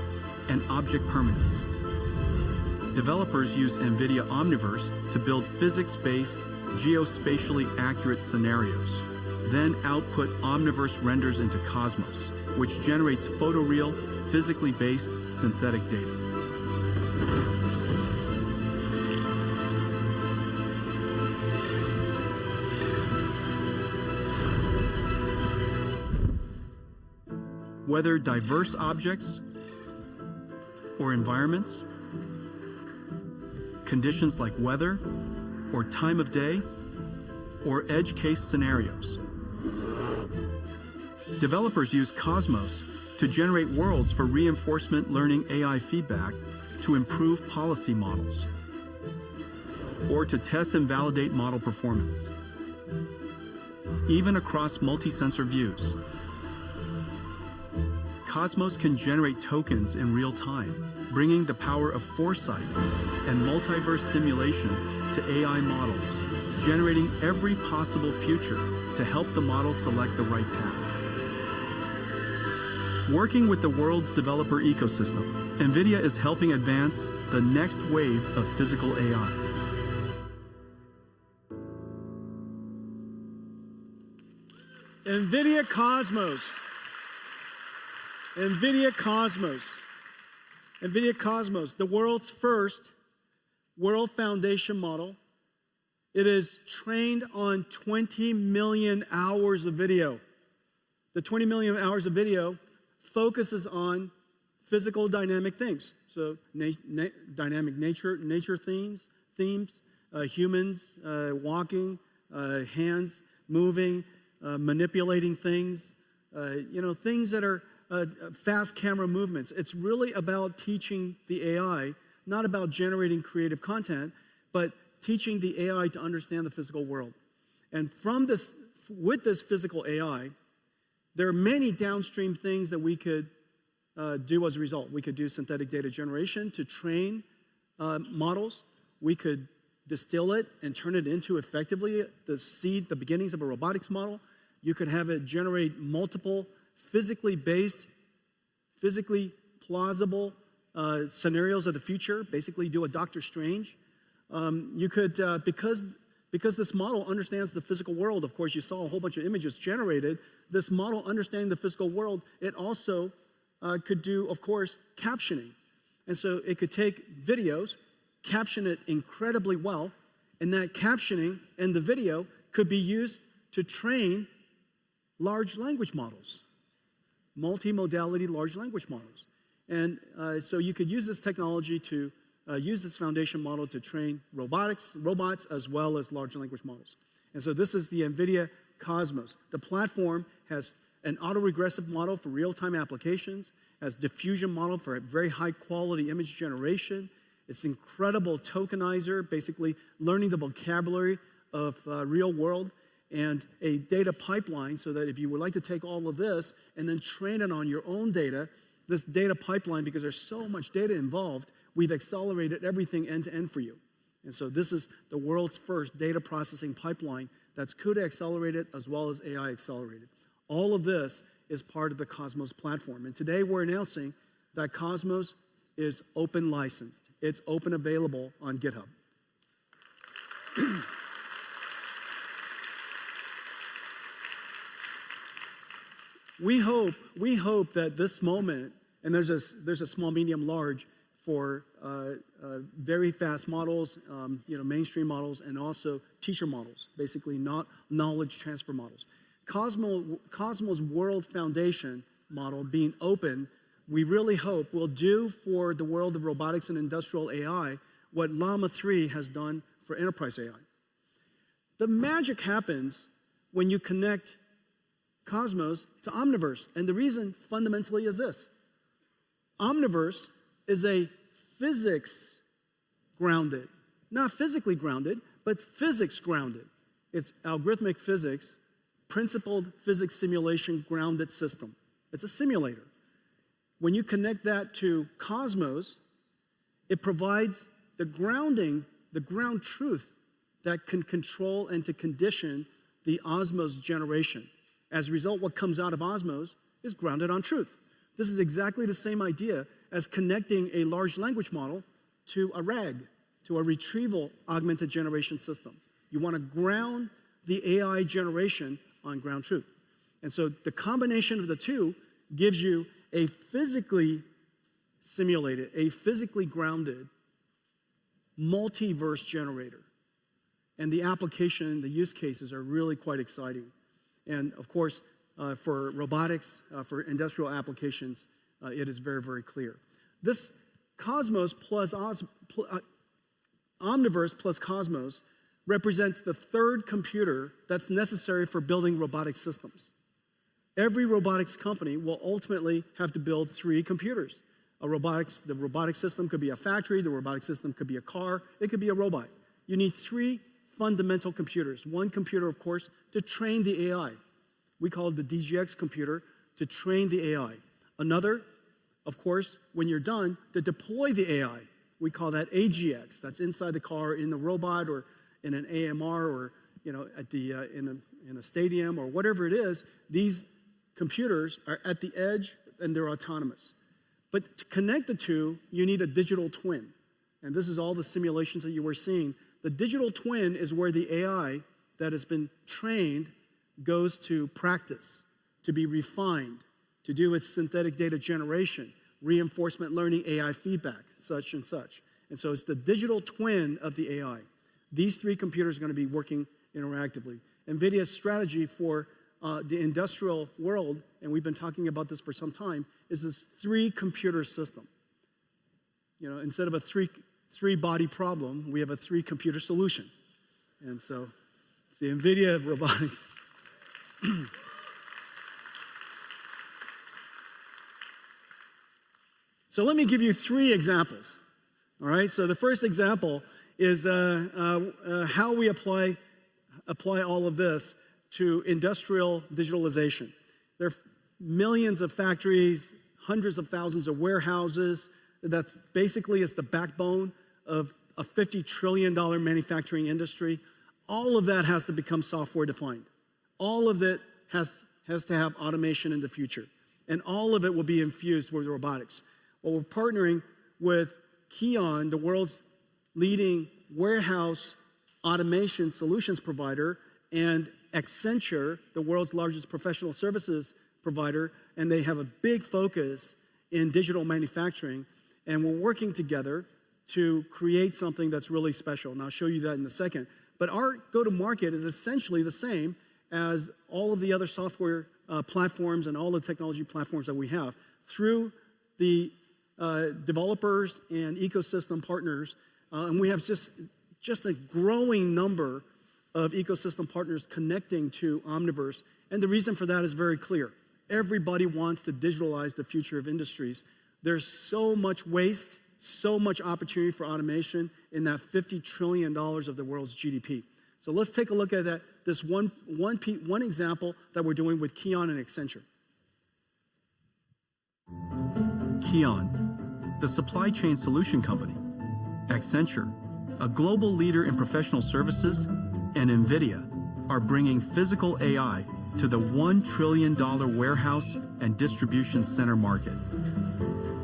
and object permanence. Developers use NVIDIA Omniverse to build physics-based, geospatially accurate scenarios, then output Omniverse renders into Cosmos, which generates photoreal, physically based synthetic data. Whether diverse objects or environments, conditions like weather or time of day, or edge case scenarios. Developers use Cosmos to generate worlds for reinforcement learning AI feedback to improve policy models, or to test and validate model performance, even across multi-sensor views. Cosmos can generate tokens in real time, bringing the power of foresight and multiverse simulation to AI models, generating every possible future to help the model select the right path. Working with the world's developer ecosystem, NVIDIA is helping advance the next wave of physical AI. NVIDIA Cosmos. NVIDIA Cosmos. NVIDIA Cosmos, the world's first world foundation model. It is trained on 20 million hours of video. The 20 million hours of video focuses on physical dynamic things. So dynamic nature themes, humans walking, hands moving, manipulating things, things that are fast camera movements. It's really about teaching the AI, not about generating creative content, but teaching the AI to understand the physical world. And with this physical AI, there are many downstream things that we could do as a result. We could do synthetic data generation to train models. We could distill it and turn it into effectively the beginnings of a robotics model. You could have it generate multiple physically based, physically plausible scenarios of the future, basically do a Doctor Strange. You could, because this model understands the physical world, of course, you saw a whole bunch of images generated. This model understanding the physical world, it also could do, of course, captioning. And so it could take videos, caption it incredibly well, and that captioning and the video could be used to train large language models, multimodality large language models. And so you could use this technology to use this foundation model to train robots, as well as large language models. And so this is the NVIDIA Cosmos. The platform has an autoregressive model for real-time applications, has diffusion model for very high-quality image generation. It's incredible tokenizer, basically learning the vocabulary of real world, and a data pipeline so that if you would like to take all of this and then train it on your own data, this data pipeline, because there's so much data involved, we've accelerated everything end-to-end for you. And so this is the world's first data processing pipeline that's CUDA accelerated as well as AI accelerated. All of this is part of the Cosmos platform. And today we're announcing that Cosmos is open licensed. It's open available on GitHub. we hope that this moment, and there's a small, medium, large for very fast models, mainstream models, and also teacher models, basically not knowledge transfer models. Cosmos World Foundation model being open, we really hope will do for the world of robotics and industrial AI what Llama 3 has done for enterprise AI. The magic happens when you connect Cosmos to Omniverse, and the reason fundamentally is this. Omniverse is a physics grounded, not physically grounded, but physics grounded. It's algorithmic physics, principled physics simulation grounded system. It's a simulator. When you connect that to Cosmos, it provides the grounding, the ground truth that can control and to condition the Osmos generation. As a result, what comes out of Osmos is grounded on truth. This is exactly the same idea as connecting a large language model to a RAG, to a retrieval augmented generation system. You want to ground the AI generation on ground truth. And so the combination of the two gives you a physically simulated, a physically grounded multiverse generator. And the application, the use cases are really quite exciting. And of course, for robotics, for industrial applications, it is very, very clear. This Cosmos plus Omniverse plus Cosmos represents the third computer that's necessary for building robotic systems. Every robotics company will ultimately have to build 3 computers. The robotic system could be a factory, the robotic system could be a car, it could be a robot. You need 3 fundamental computers. One computer, of course, to train the AI. We call it the DGX computer to train the AI. Another, of course, when you're done, to deploy the AI. We call that AGX. That's inside the car, in the robot, or in an AMR, or at in a stadium, or whatever it is. These computers are at the edge and they're autonomous. But to connect the two, you need a digital twin. And this is all the simulations that you were seeing. The digital twin is where the AI that has been trained goes to practice, to be refined, to do its synthetic data generation, reinforcement learning, AI feedback, such and such. And so it's the digital twin of the AI. These 3 computers are going to be working interactively. NVIDIA's strategy for the industrial world, and we've been talking about this for some time, is this 3-computer system. Instead of a three-body problem, we have a 3-computer solution. And so it's the NVIDIA of robotics. So let me give you 3 examples. All right, so the first example is how we apply all of this to industrial digitalization. There are millions of factories, hundreds of thousands of warehouses. That's basically it's the backbone of a $50 trillion manufacturing industry. All of that has to become software defined. All of it has to have automation in the future. And all of it will be infused with robotics. Well, we're partnering with Kion, the world's leading warehouse automation solutions provider, and Accenture, the world's largest professional services provider, and they have a big focus in digital manufacturing. And we're working together to create something that's really special. And I'll show you that in a second. But our go-to-market is essentially the same as all of the other software platforms and all the technology platforms that we have. Through the developers and ecosystem partners, and we have just a growing number of ecosystem partners connecting to Omniverse. And the reason for that is very clear. Everybody wants to digitalize the future of industries. There's so much waste, so much opportunity for automation in that $50 trillion of the world's GDP. So let's take a look at that. This one example that we're doing with Kion and Accenture. Kion, the supply chain solution company. Accenture, a global leader in professional services, and NVIDIA are bringing physical AI to the $1 trillion warehouse and distribution center market.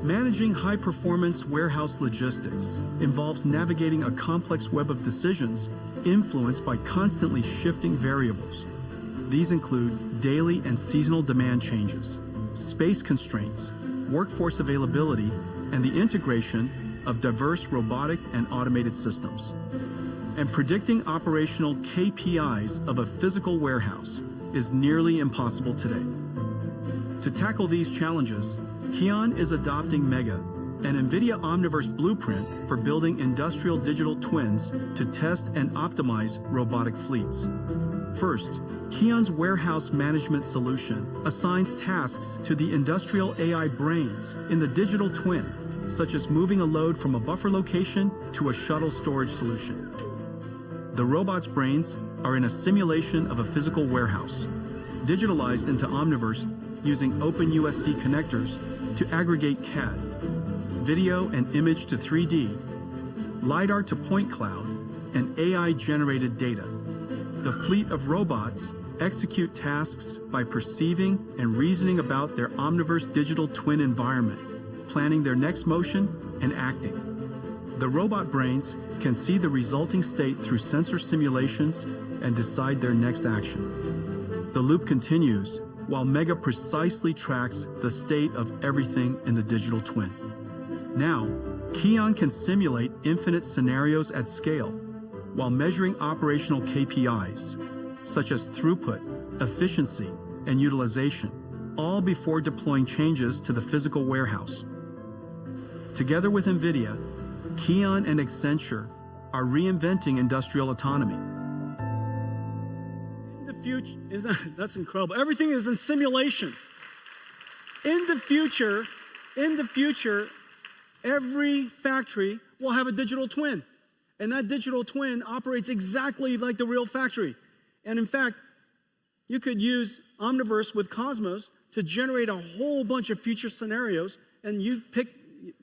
Managing high-performance warehouse logistics involves navigating a complex web of decisions influenced by constantly shifting variables. These include daily and seasonal demand changes, space constraints, workforce availability, and the integration of diverse robotic and automated systems. And predicting operational KPIs of a physical warehouse is nearly impossible today. To tackle these challenges, KION is adopting Mega, an NVIDIA Omniverse blueprint for building industrial digital twins to test and optimize robotic fleets. First, KION's warehouse management solution assigns tasks to the industrial AI brains in the digital twin, such as moving a load from a buffer location to a shuttle storage solution. The robot's brains are in a simulation of a physical warehouse, digitalized into Omniverse using OpenUSD connectors to aggregate CAD, video and image to 3D, LiDAR to point cloud, and AI-generated data. The fleet of robots execute tasks by perceiving and reasoning about their Omniverse digital twin environment, planning their next motion and acting. The robot brains can see the resulting state through sensor simulations and decide their next action. The loop continues while Mega precisely tracks the state of everything in the digital twin. Now, KION can simulate infinite scenarios at scale while measuring operational KPIs, such as throughput, efficiency, and utilization, all before deploying changes to the physical warehouse. Together with NVIDIA, KION and Accenture are reinventing industrial autonomy. In the future, that's incredible. Everything is in simulation. In the future, every factory will have a digital twin. And that digital twin operates exactly like the real factory. And in fact, you could use Omniverse with Cosmos to generate a whole bunch of future scenarios, and you pick,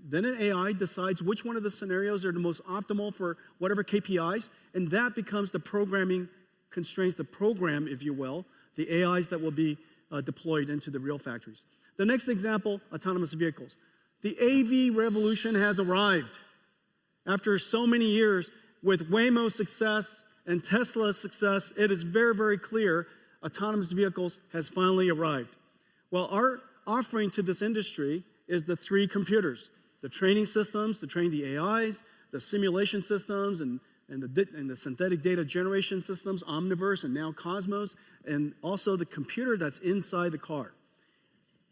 then an AI decides which one of the scenarios are the most optimal for whatever KPIs, and that becomes the programming constraints, the program, if you will, the AIs that will be deployed into the real factories. The next example, autonomous vehicles. The AV revolution has arrived. After so many years, with Waymo's success and Tesla's success, it is very, very clear autonomous vehicles has finally arrived. Well, our offering to this industry is the three computers: the training systems to train the AIs, the simulation systems, and the synthetic data generation systems, Omniverse and now Cosmos, and also the computer that's inside the car.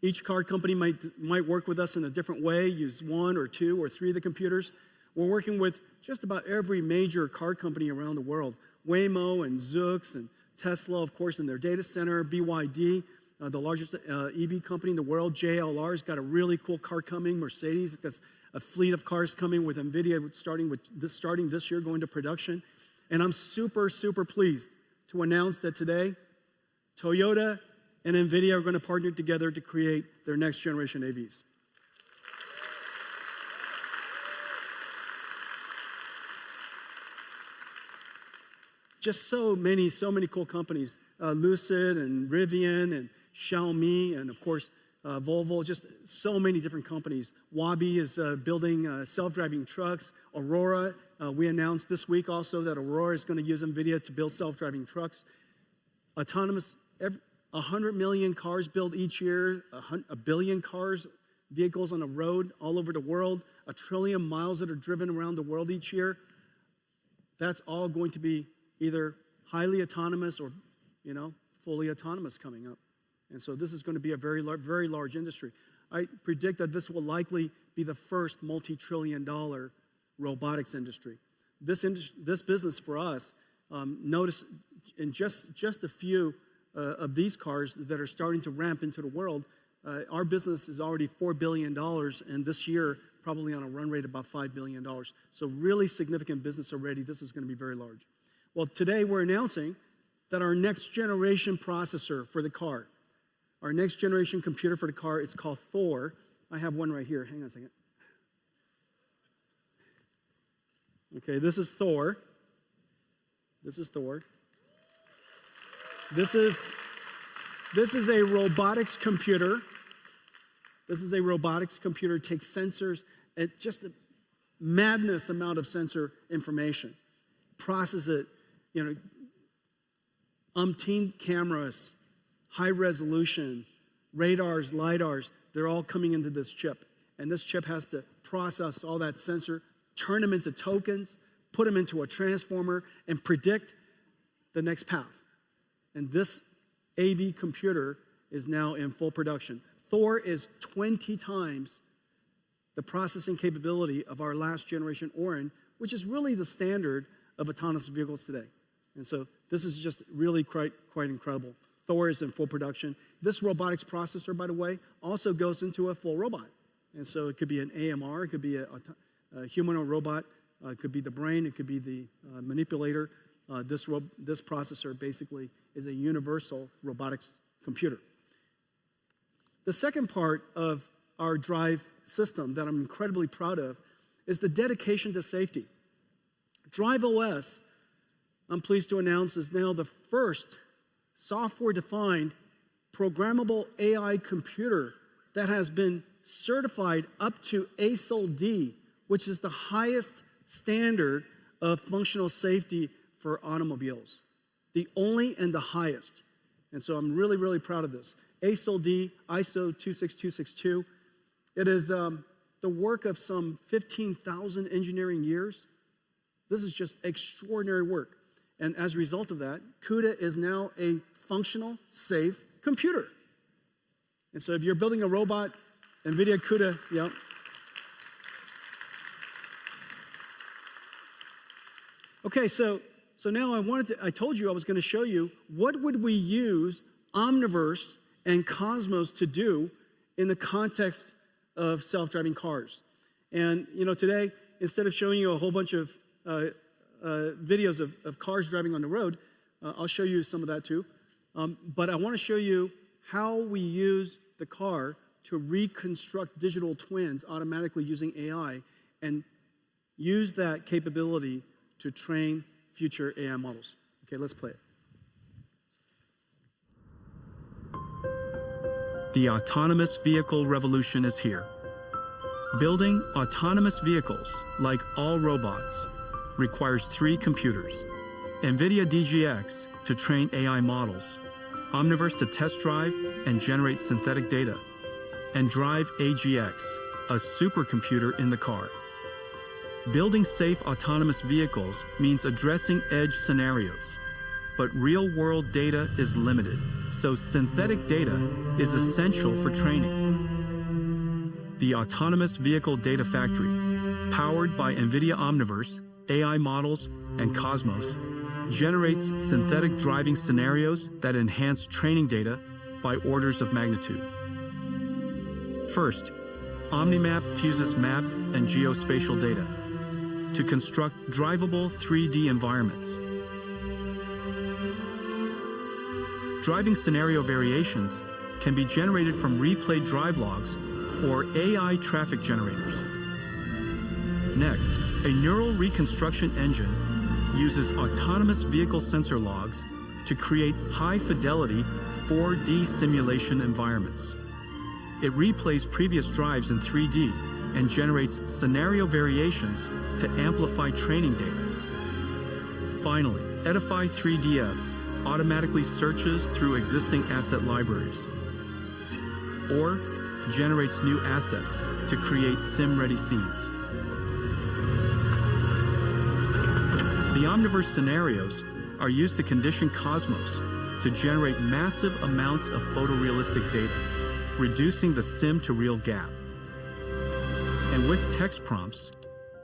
Each car company might work with us in a different way, use one or two or three of the computers. We're working with just about every major car company around the world. Waymo and Zoox and Tesla, of course, in their data center. BYD, the largest EV company in the world. JLR's got a really cool car coming. Mercedes has a fleet of cars coming with NVIDIA starting this year, going to production. And I'm super, super pleased to announce that today, Toyota and NVIDIA are going to partner together to create their next generation AVs. Just so many cool companies, Lucid and Rivian and Xiaomi and of course Volvo, just so many different companies. Wabi is building self-driving trucks. Aurora, we announced this week also that Aurora is going to use NVIDIA to build self-driving trucks. Autonomous, 100 million cars built each year, a billion vehicles on the road all over the world, 1 trillion miles that are driven around the world each year. That's all going to be either highly autonomous or, fully autonomous coming up. And so this is going to be a very large industry. I predict that this will likely be the first multi-trillion-dollar robotics industry. This business for us, notice in just a few of these cars that are starting to ramp into the world, our business is already $4 billion, and this year probably on a run rate about $5 billion. So really significant business already. This is going to be very large. Well, today we're announcing that our next generation processor for the car, our next generation computer for the car is called Thor. I have one right here. Hang on a second. Okay, this is Thor. This is Thor. This is a robotics computer. This is a robotics computer. It takes sensors and just a madness amount of sensor information, process it, umpteen cameras, high resolution, radars, LiDARs, they're all coming into this chip. And this chip has to process all that sensor, turn them into tokens, put them into a transformer, and predict the next path. And this AV computer is now in full production. Thor is 20 times the processing capability of our last generation Orin, which is really the standard of autonomous vehicles today. And so this is just really quite incredible. Thor is in full production. This robotics processor, by the way, also goes into a full robot. And so it could be an AMR, it could be a humanoid robot, it could be the brain, it could be the manipulator. This processor basically is a universal robotics computer. The second part of our drive system that I'm incredibly proud of is the dedication to safety. Drive OS, I'm pleased to announce, is now the first software-defined programmable AI computer that has been certified up to ASIL D, which is the highest standard of functional safety for automobiles. The only and the highest. And so I'm really, really proud of this. ASIL D, ISO 26262. It is the work of some 15,000 engineering years. This is just extraordinary work. And as a result of that, CUDA is now a functional, safe computer. And so if you're building a robot, NVIDIA CUDA, yeah. Okay, so now I told you I was going to show you what would we use Omniverse and Cosmos to do in the context of self-driving cars. And today, instead of showing you a whole bunch of videos of cars driving on the road, I'll show you some of that too. But I want to show you how we use the car to reconstruct digital twins automatically using AI and use that capability to train future AI models. Okay, let's play it. The autonomous vehicle revolution is here. Building autonomous vehicles, like all robots, requires 3 computers: NVIDIA DGX to train AI models, Omniverse to test drive and generate synthetic data, and Drive AGX, a supercomputer in the car. Building safe autonomous vehicles means addressing edge scenarios, but real-world data is limited, so synthetic data is essential for training. The Autonomous Vehicle Data Factory, powered by NVIDIA Omniverse, AI models, and Cosmos, generates synthetic driving scenarios that enhance training data by orders of magnitude. First, OmniMap fuses map and geospatial data to construct drivable 3D environments. Driving scenario variations can be generated from replayed drive logs or AI traffic generators. Next, a neural reconstruction engine uses autonomous vehicle sensor logs to create high-fidelity 4D simulation environments. It replays previous drives in 3D and generates scenario variations to amplify training data. Finally, Edify 3DS automatically searches through existing asset libraries or generates new assets to create sim-ready scenes. The Omniverse scenarios are used to condition Cosmos to generate massive amounts of photorealistic data, reducing the sim-to-real gap. And with text prompts,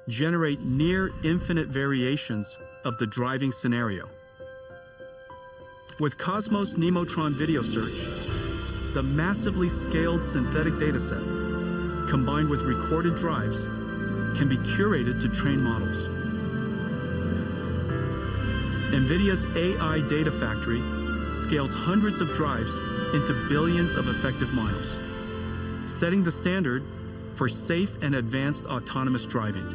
generate near infinite variations of the driving scenario. With Cosmos Nemotron Video Search, the massively scaled synthetic dataset, combined with recorded drives, can be curated to train models. NVIDIA's AI Data Factory scales hundreds of drives into billions of effective miles, setting the standard for safe and advanced autonomous driving.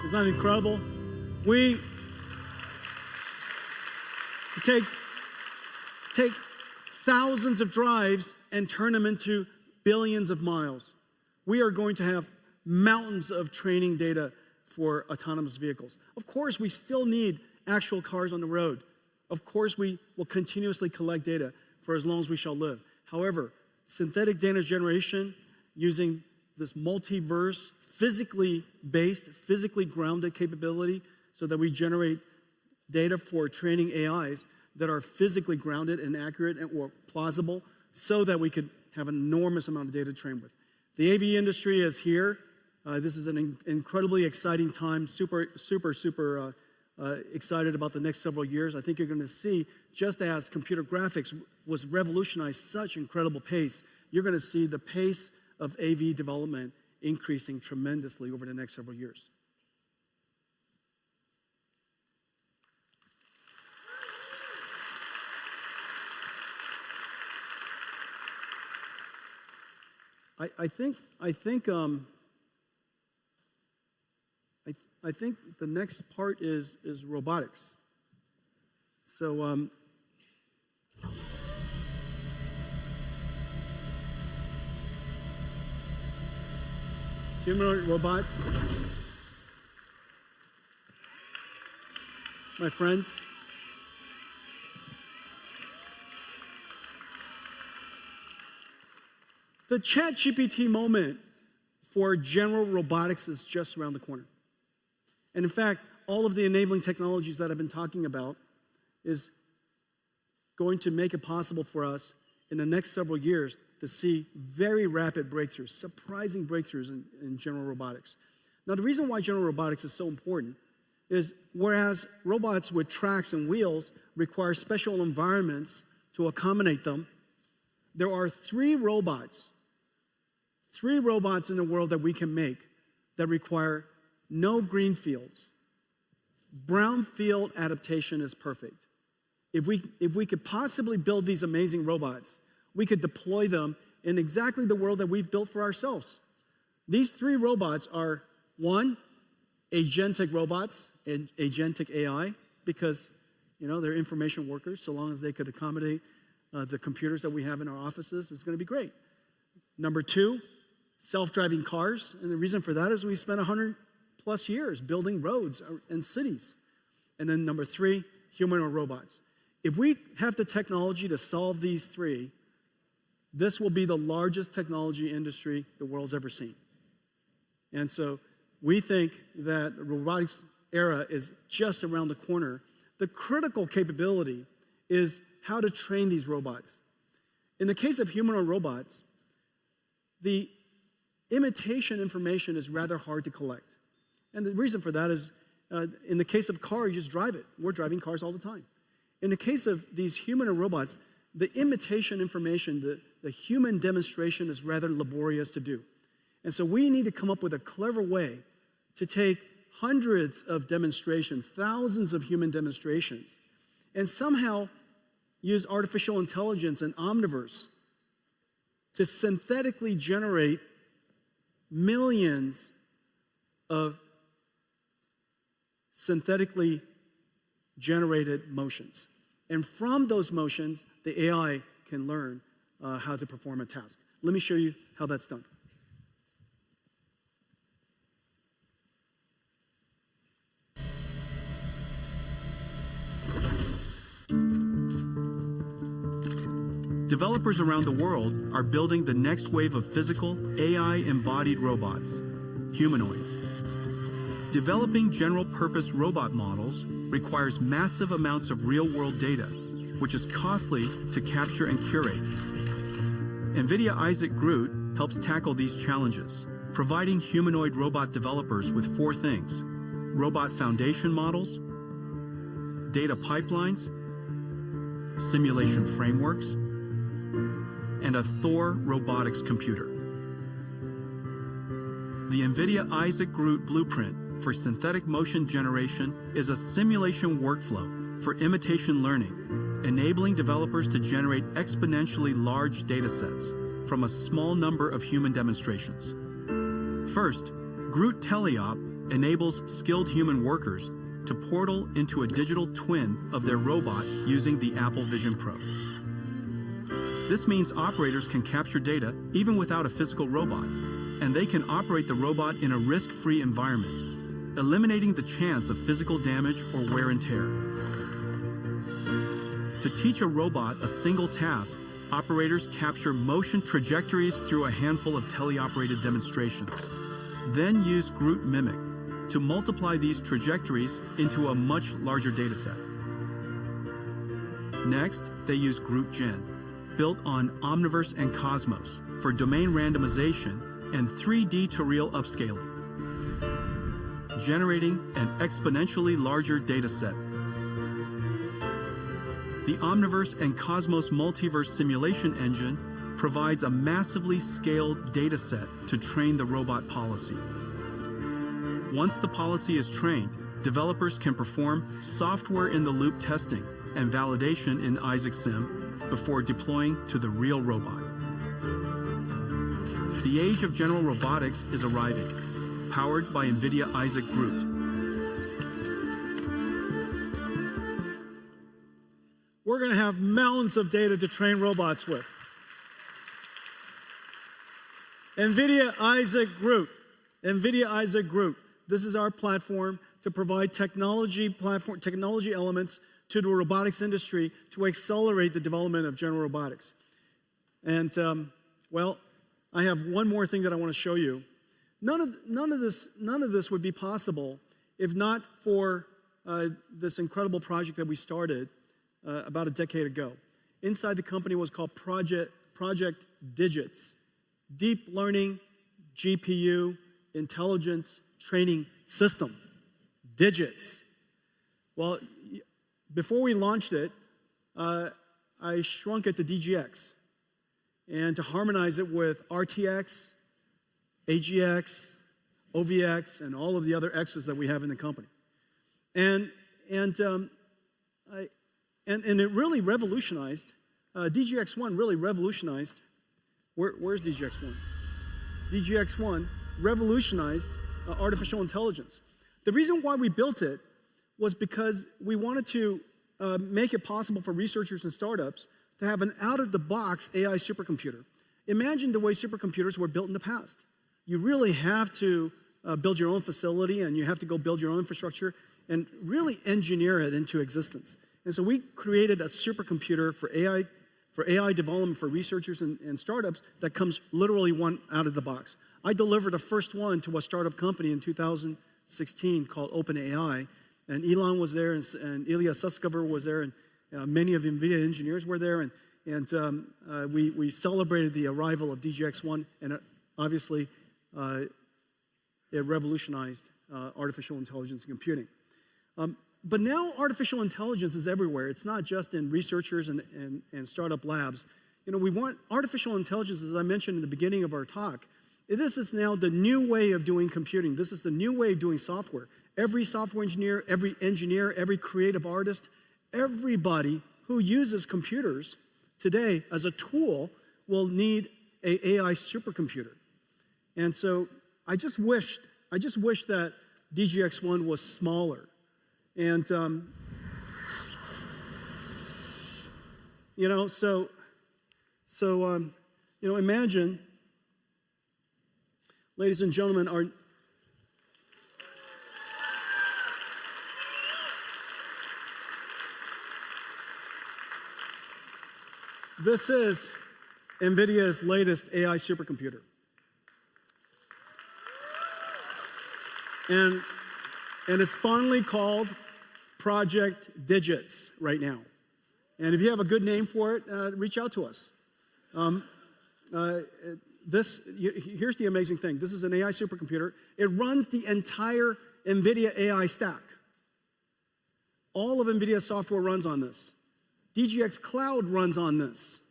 Isn't that incredible? We take thousands of drives and turn them into billions of miles. We are going to have mountains of training data for autonomous vehicles. Of course, we still need actual cars on the road. Of course, we will continuously collect data for as long as we shall live. However, synthetic data generation using this multiverse, physically based, physically grounded capability so that we generate data for training AIs that are physically grounded and accurate or plausible so that we could have an enormous amount of data to train with. The AV industry is here. This is an incredibly exciting time, super excited about the next several years. I think you're going to see, just as computer graphics was revolutionized such incredible pace, you're going to see the pace of AV development increasing tremendously over the next several years. I think the next part is robotics. So humanoid robots, my friends. The ChatGPT moment for general robotics is just around the corner. And in fact, all of the enabling technologies that I've been talking about is going to make it possible for us in the next several years to see very rapid breakthroughs, surprising breakthroughs in general robotics. Now, the reason why general robotics is so important is whereas robots with tracks and wheels require special environments to accommodate them, there are three robots in the world that we can make that require no green fields. Brownfield adaptation is perfect. If we could possibly build these amazing robots, we could deploy them in exactly the world that we've built for ourselves. These three robots are, one, agentic robots and agentic AI, because they're information workers. So long as they could accommodate the computers that we have in our offices, it's going to be great. Number two, self-driving cars. And the reason for that is we spent 100+ years building roads and cities. And then number three, humanoid robots. If we have the technology to solve these three, this will be the largest technology industry the world's ever seen. And so we think that the robotics era is just around the corner. The critical capability is how to train these robots. In the case of humanoid robots, the imitation information is rather hard to collect. And the reason for that is, in the case of car, you just drive it. We're driving cars all the time. In the case of these humanoid robots, the imitation information, the human demonstration is rather laborious to do. And so we need to come up with a clever way to take hundreds of demonstrations, thousands of human demonstrations, and somehow use artificial intelligence and Omniverse to synthetically generate millions of synthetically generated motions. And from those motions, the AI can learn how to perform a task. Let me show you how that's done. Developers around the world are building the next wave of physical, AI-embodied robots, humanoids. Developing general-purpose robot models requires massive amounts of real-world data, which is costly to capture and curate. NVIDIA Isaac GR00T helps tackle these challenges, providing humanoid robot developers with four things: robot foundation models, data pipelines, simulation frameworks, and a Thor robotics computer. The NVIDIA Isaac GR00T blueprint for synthetic motion generation is a simulation workflow for imitation learning, enabling developers to generate exponentially large data sets from a small number of human demonstrations. First, GR00T Teleop enables skilled human workers to portal into a digital twin of their robot using the Apple Vision Pro. This means operators can capture data even without a physical robot, and they can operate the robot in a risk-free environment. eliminating the chance of physical damage or wear and tear. To teach a robot a single task, operators capture motion trajectories through a handful of teleoperated demonstrations, then use Group Mimic to multiply these trajectories into a much larger dataset. Next, they use Group Gen, built on Omniverse and Cosmos for domain randomization and 3D to real upscaling, generating an exponentially larger dataset. The Omniverse and Cosmos Multiverse Simulation Engine provides a massively scaled dataset to train the robot policy. Once the policy is trained, developers can perform software-in-the-loop testing and validation in Isaac Sim before deploying to the real robot. The age of general robotics is arriving, powered by NVIDIA Isaac Groot. We're going to have mountains of data to train robots with. NVIDIA Isaac Groot. NVIDIA Isaac Groot. This is our platform to provide technology elements to the robotics industry to accelerate the development of general robotics. And, well, I have one more thing that I want to show you. None of this would be possible if not for this incredible project that we started about a decade ago. Inside the company was called Project Digits, Deep Learning GPU Intelligence Training System. Digits. Well, before we launched it, I shrunk it to DGX and to harmonize it with RTX, AGX, OVX, and all of the other X's that we have in the company. And it really revolutionized, DGX1 really revolutionized, where's DGX1? DGX1 revolutionized artificial intelligence. The reason why we built it was because we wanted to make it possible for researchers and startups to have an out-of-the-box AI supercomputer. Imagine the way supercomputers were built in the past. You really have to build your own facility, and you have to go build your own infrastructure and really engineer it into existence. And so we created a supercomputer for AI development for researchers and startups that comes literally one out of the box. I delivered the first one to a startup company in 2016 called OpenAI, and Elon was there, and Ilya Sutskever was there, and many of NVIDIA engineers were there, and we celebrated the arrival of DGX1, and obviously it revolutionized artificial intelligence and computing. But now artificial intelligence is everywhere. It's not just in researchers and startup labs. You know, we want artificial intelligence, as I mentioned in the beginning of our talk. This is now the new way of doing computing. This is the new way of doing software. Every software engineer, every creative artist, everybody who uses computers today as a tool will need an AI supercomputer. And so I just wish that DGX1 was smaller. And, you know, you know, imagine, ladies and gentlemen, this is NVIDIA's latest AI supercomputer. And it's fondly called Project Digits right now. And if you have a good name for it, reach out to us. Here's the amazing thing. This is an AI supercomputer. It runs the entire NVIDIA AI stack. All of NVIDIA's software runs on this. DGX Cloud runs on this.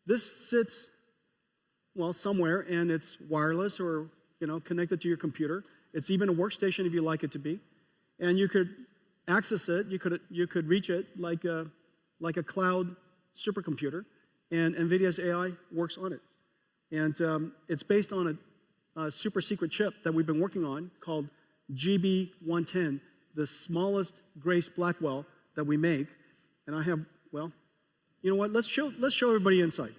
This sits, well, somewhere, and it's wireless or, you know, connected to your computer. It's even a workstation if you like it to be. And you could access it, you could reach it like a cloud supercomputer, and NVIDIA's AI works on it. And it's based on a super secret chip that we've been working on called GB110, the smallest Grace Blackwell that we make. And I have, well, you know what? Let's show everybody inside.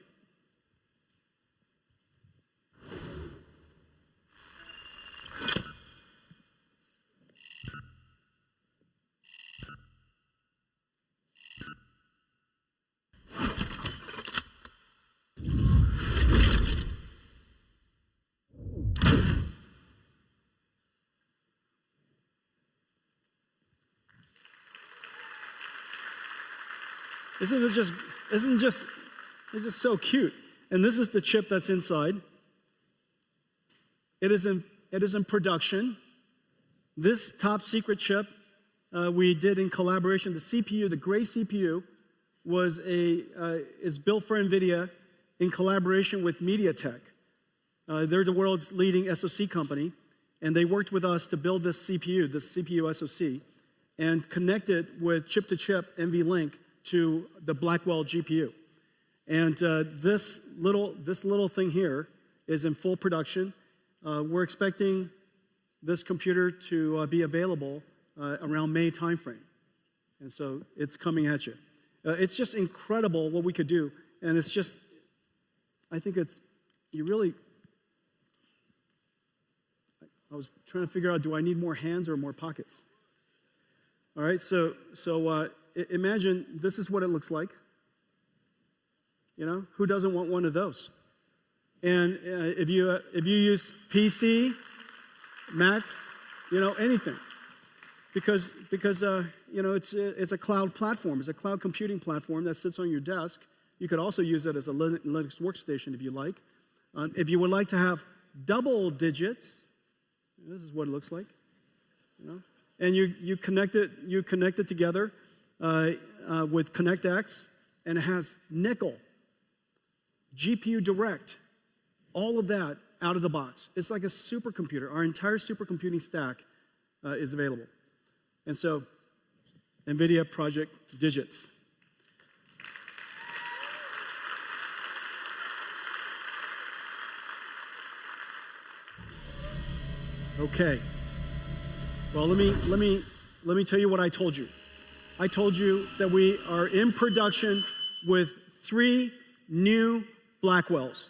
It's just so cute. And this is the chip that's inside. It is in production. This top secret chip we did in collaboration. The CPU, the gray CPU, is built for NVIDIA in collaboration with MediaTek. They're the world's leading SoC company, and they worked with us to build this CPU SoC, and connect it with chip-to-chip NVLink to the Blackwell GPU. And this little thing here is in full production. We're expecting this computer to be available around May timeframe. And so it's coming at you. It's just incredible what we could do. And it's just, I think I was trying to figure out, do I need more hands or more pockets? All right, so imagine this is what it looks like. You know, who doesn't want one of those? And if you use PC, Mac, anything, because it's a cloud platform. It's a cloud computing platform that sits on your desk. You could also use it as a Linux workstation if you like. If you would like to have double digits, this is what it looks like. And you connect it together with ConnectX, and it has nickel, GPU Direct, all of that out of the box. It's like a supercomputer. Our entire supercomputing stack is available. And so, NVIDIA Project Digits. Okay. Well, let me tell you what I told you. I told you that we are in production with 3 new Blackwells.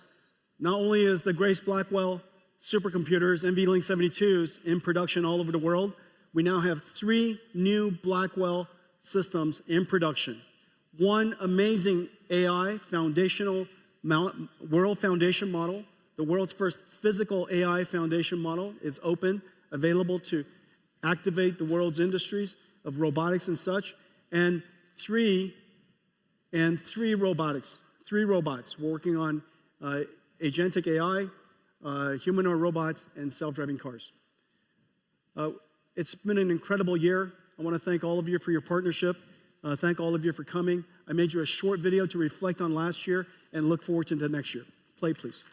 Not only is the Grace Blackwell supercomputers, NVLink 72s, in production all over the world, we now have 3 new Blackwell systems in production. One amazing AI world foundation model, the world's first physical AI foundation model, is open, available to activate the world's industries of robotics and such, and three robots. 3 robots working on agentic AI, humanoid robots, and self-driving cars. It's been an incredible year. I want to thank all of you for your partnership. Thank all of you for coming. I made you a short video to reflect on last year and look forward to the next year. Play, please.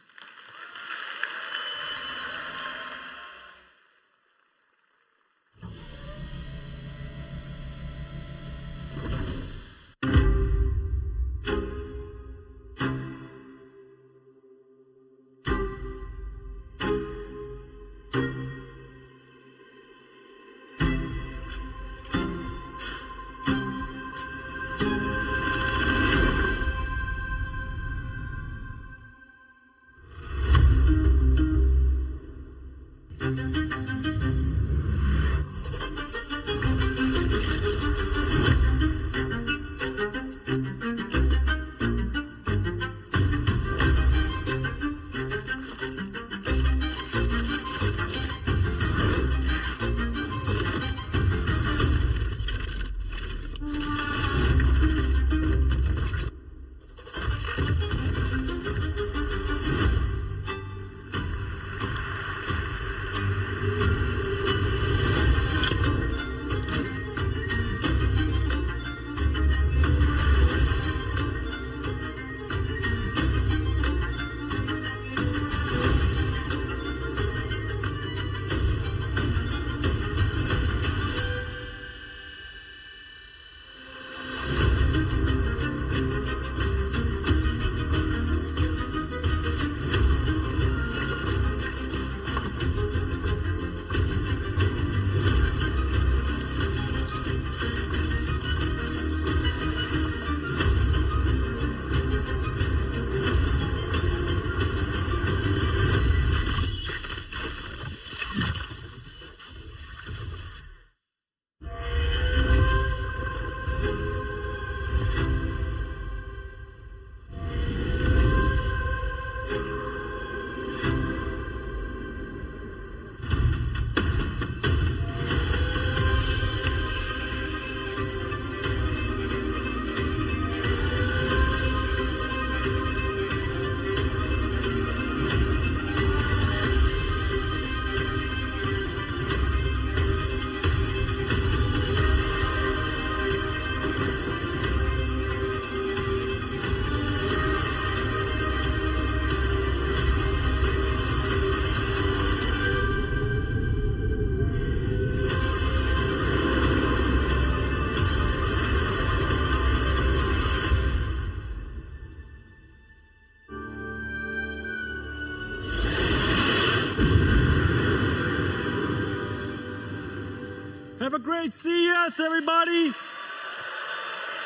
Have a great CES, everybody.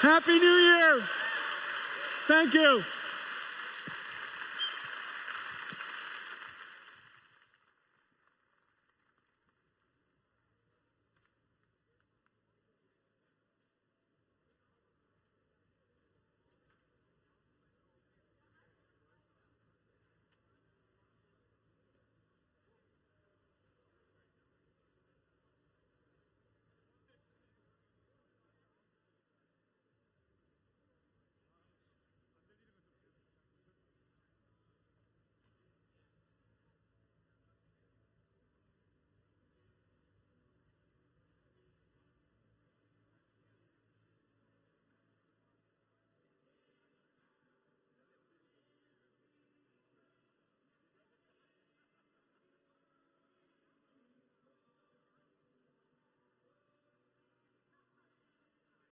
Happy New Year. Thank you.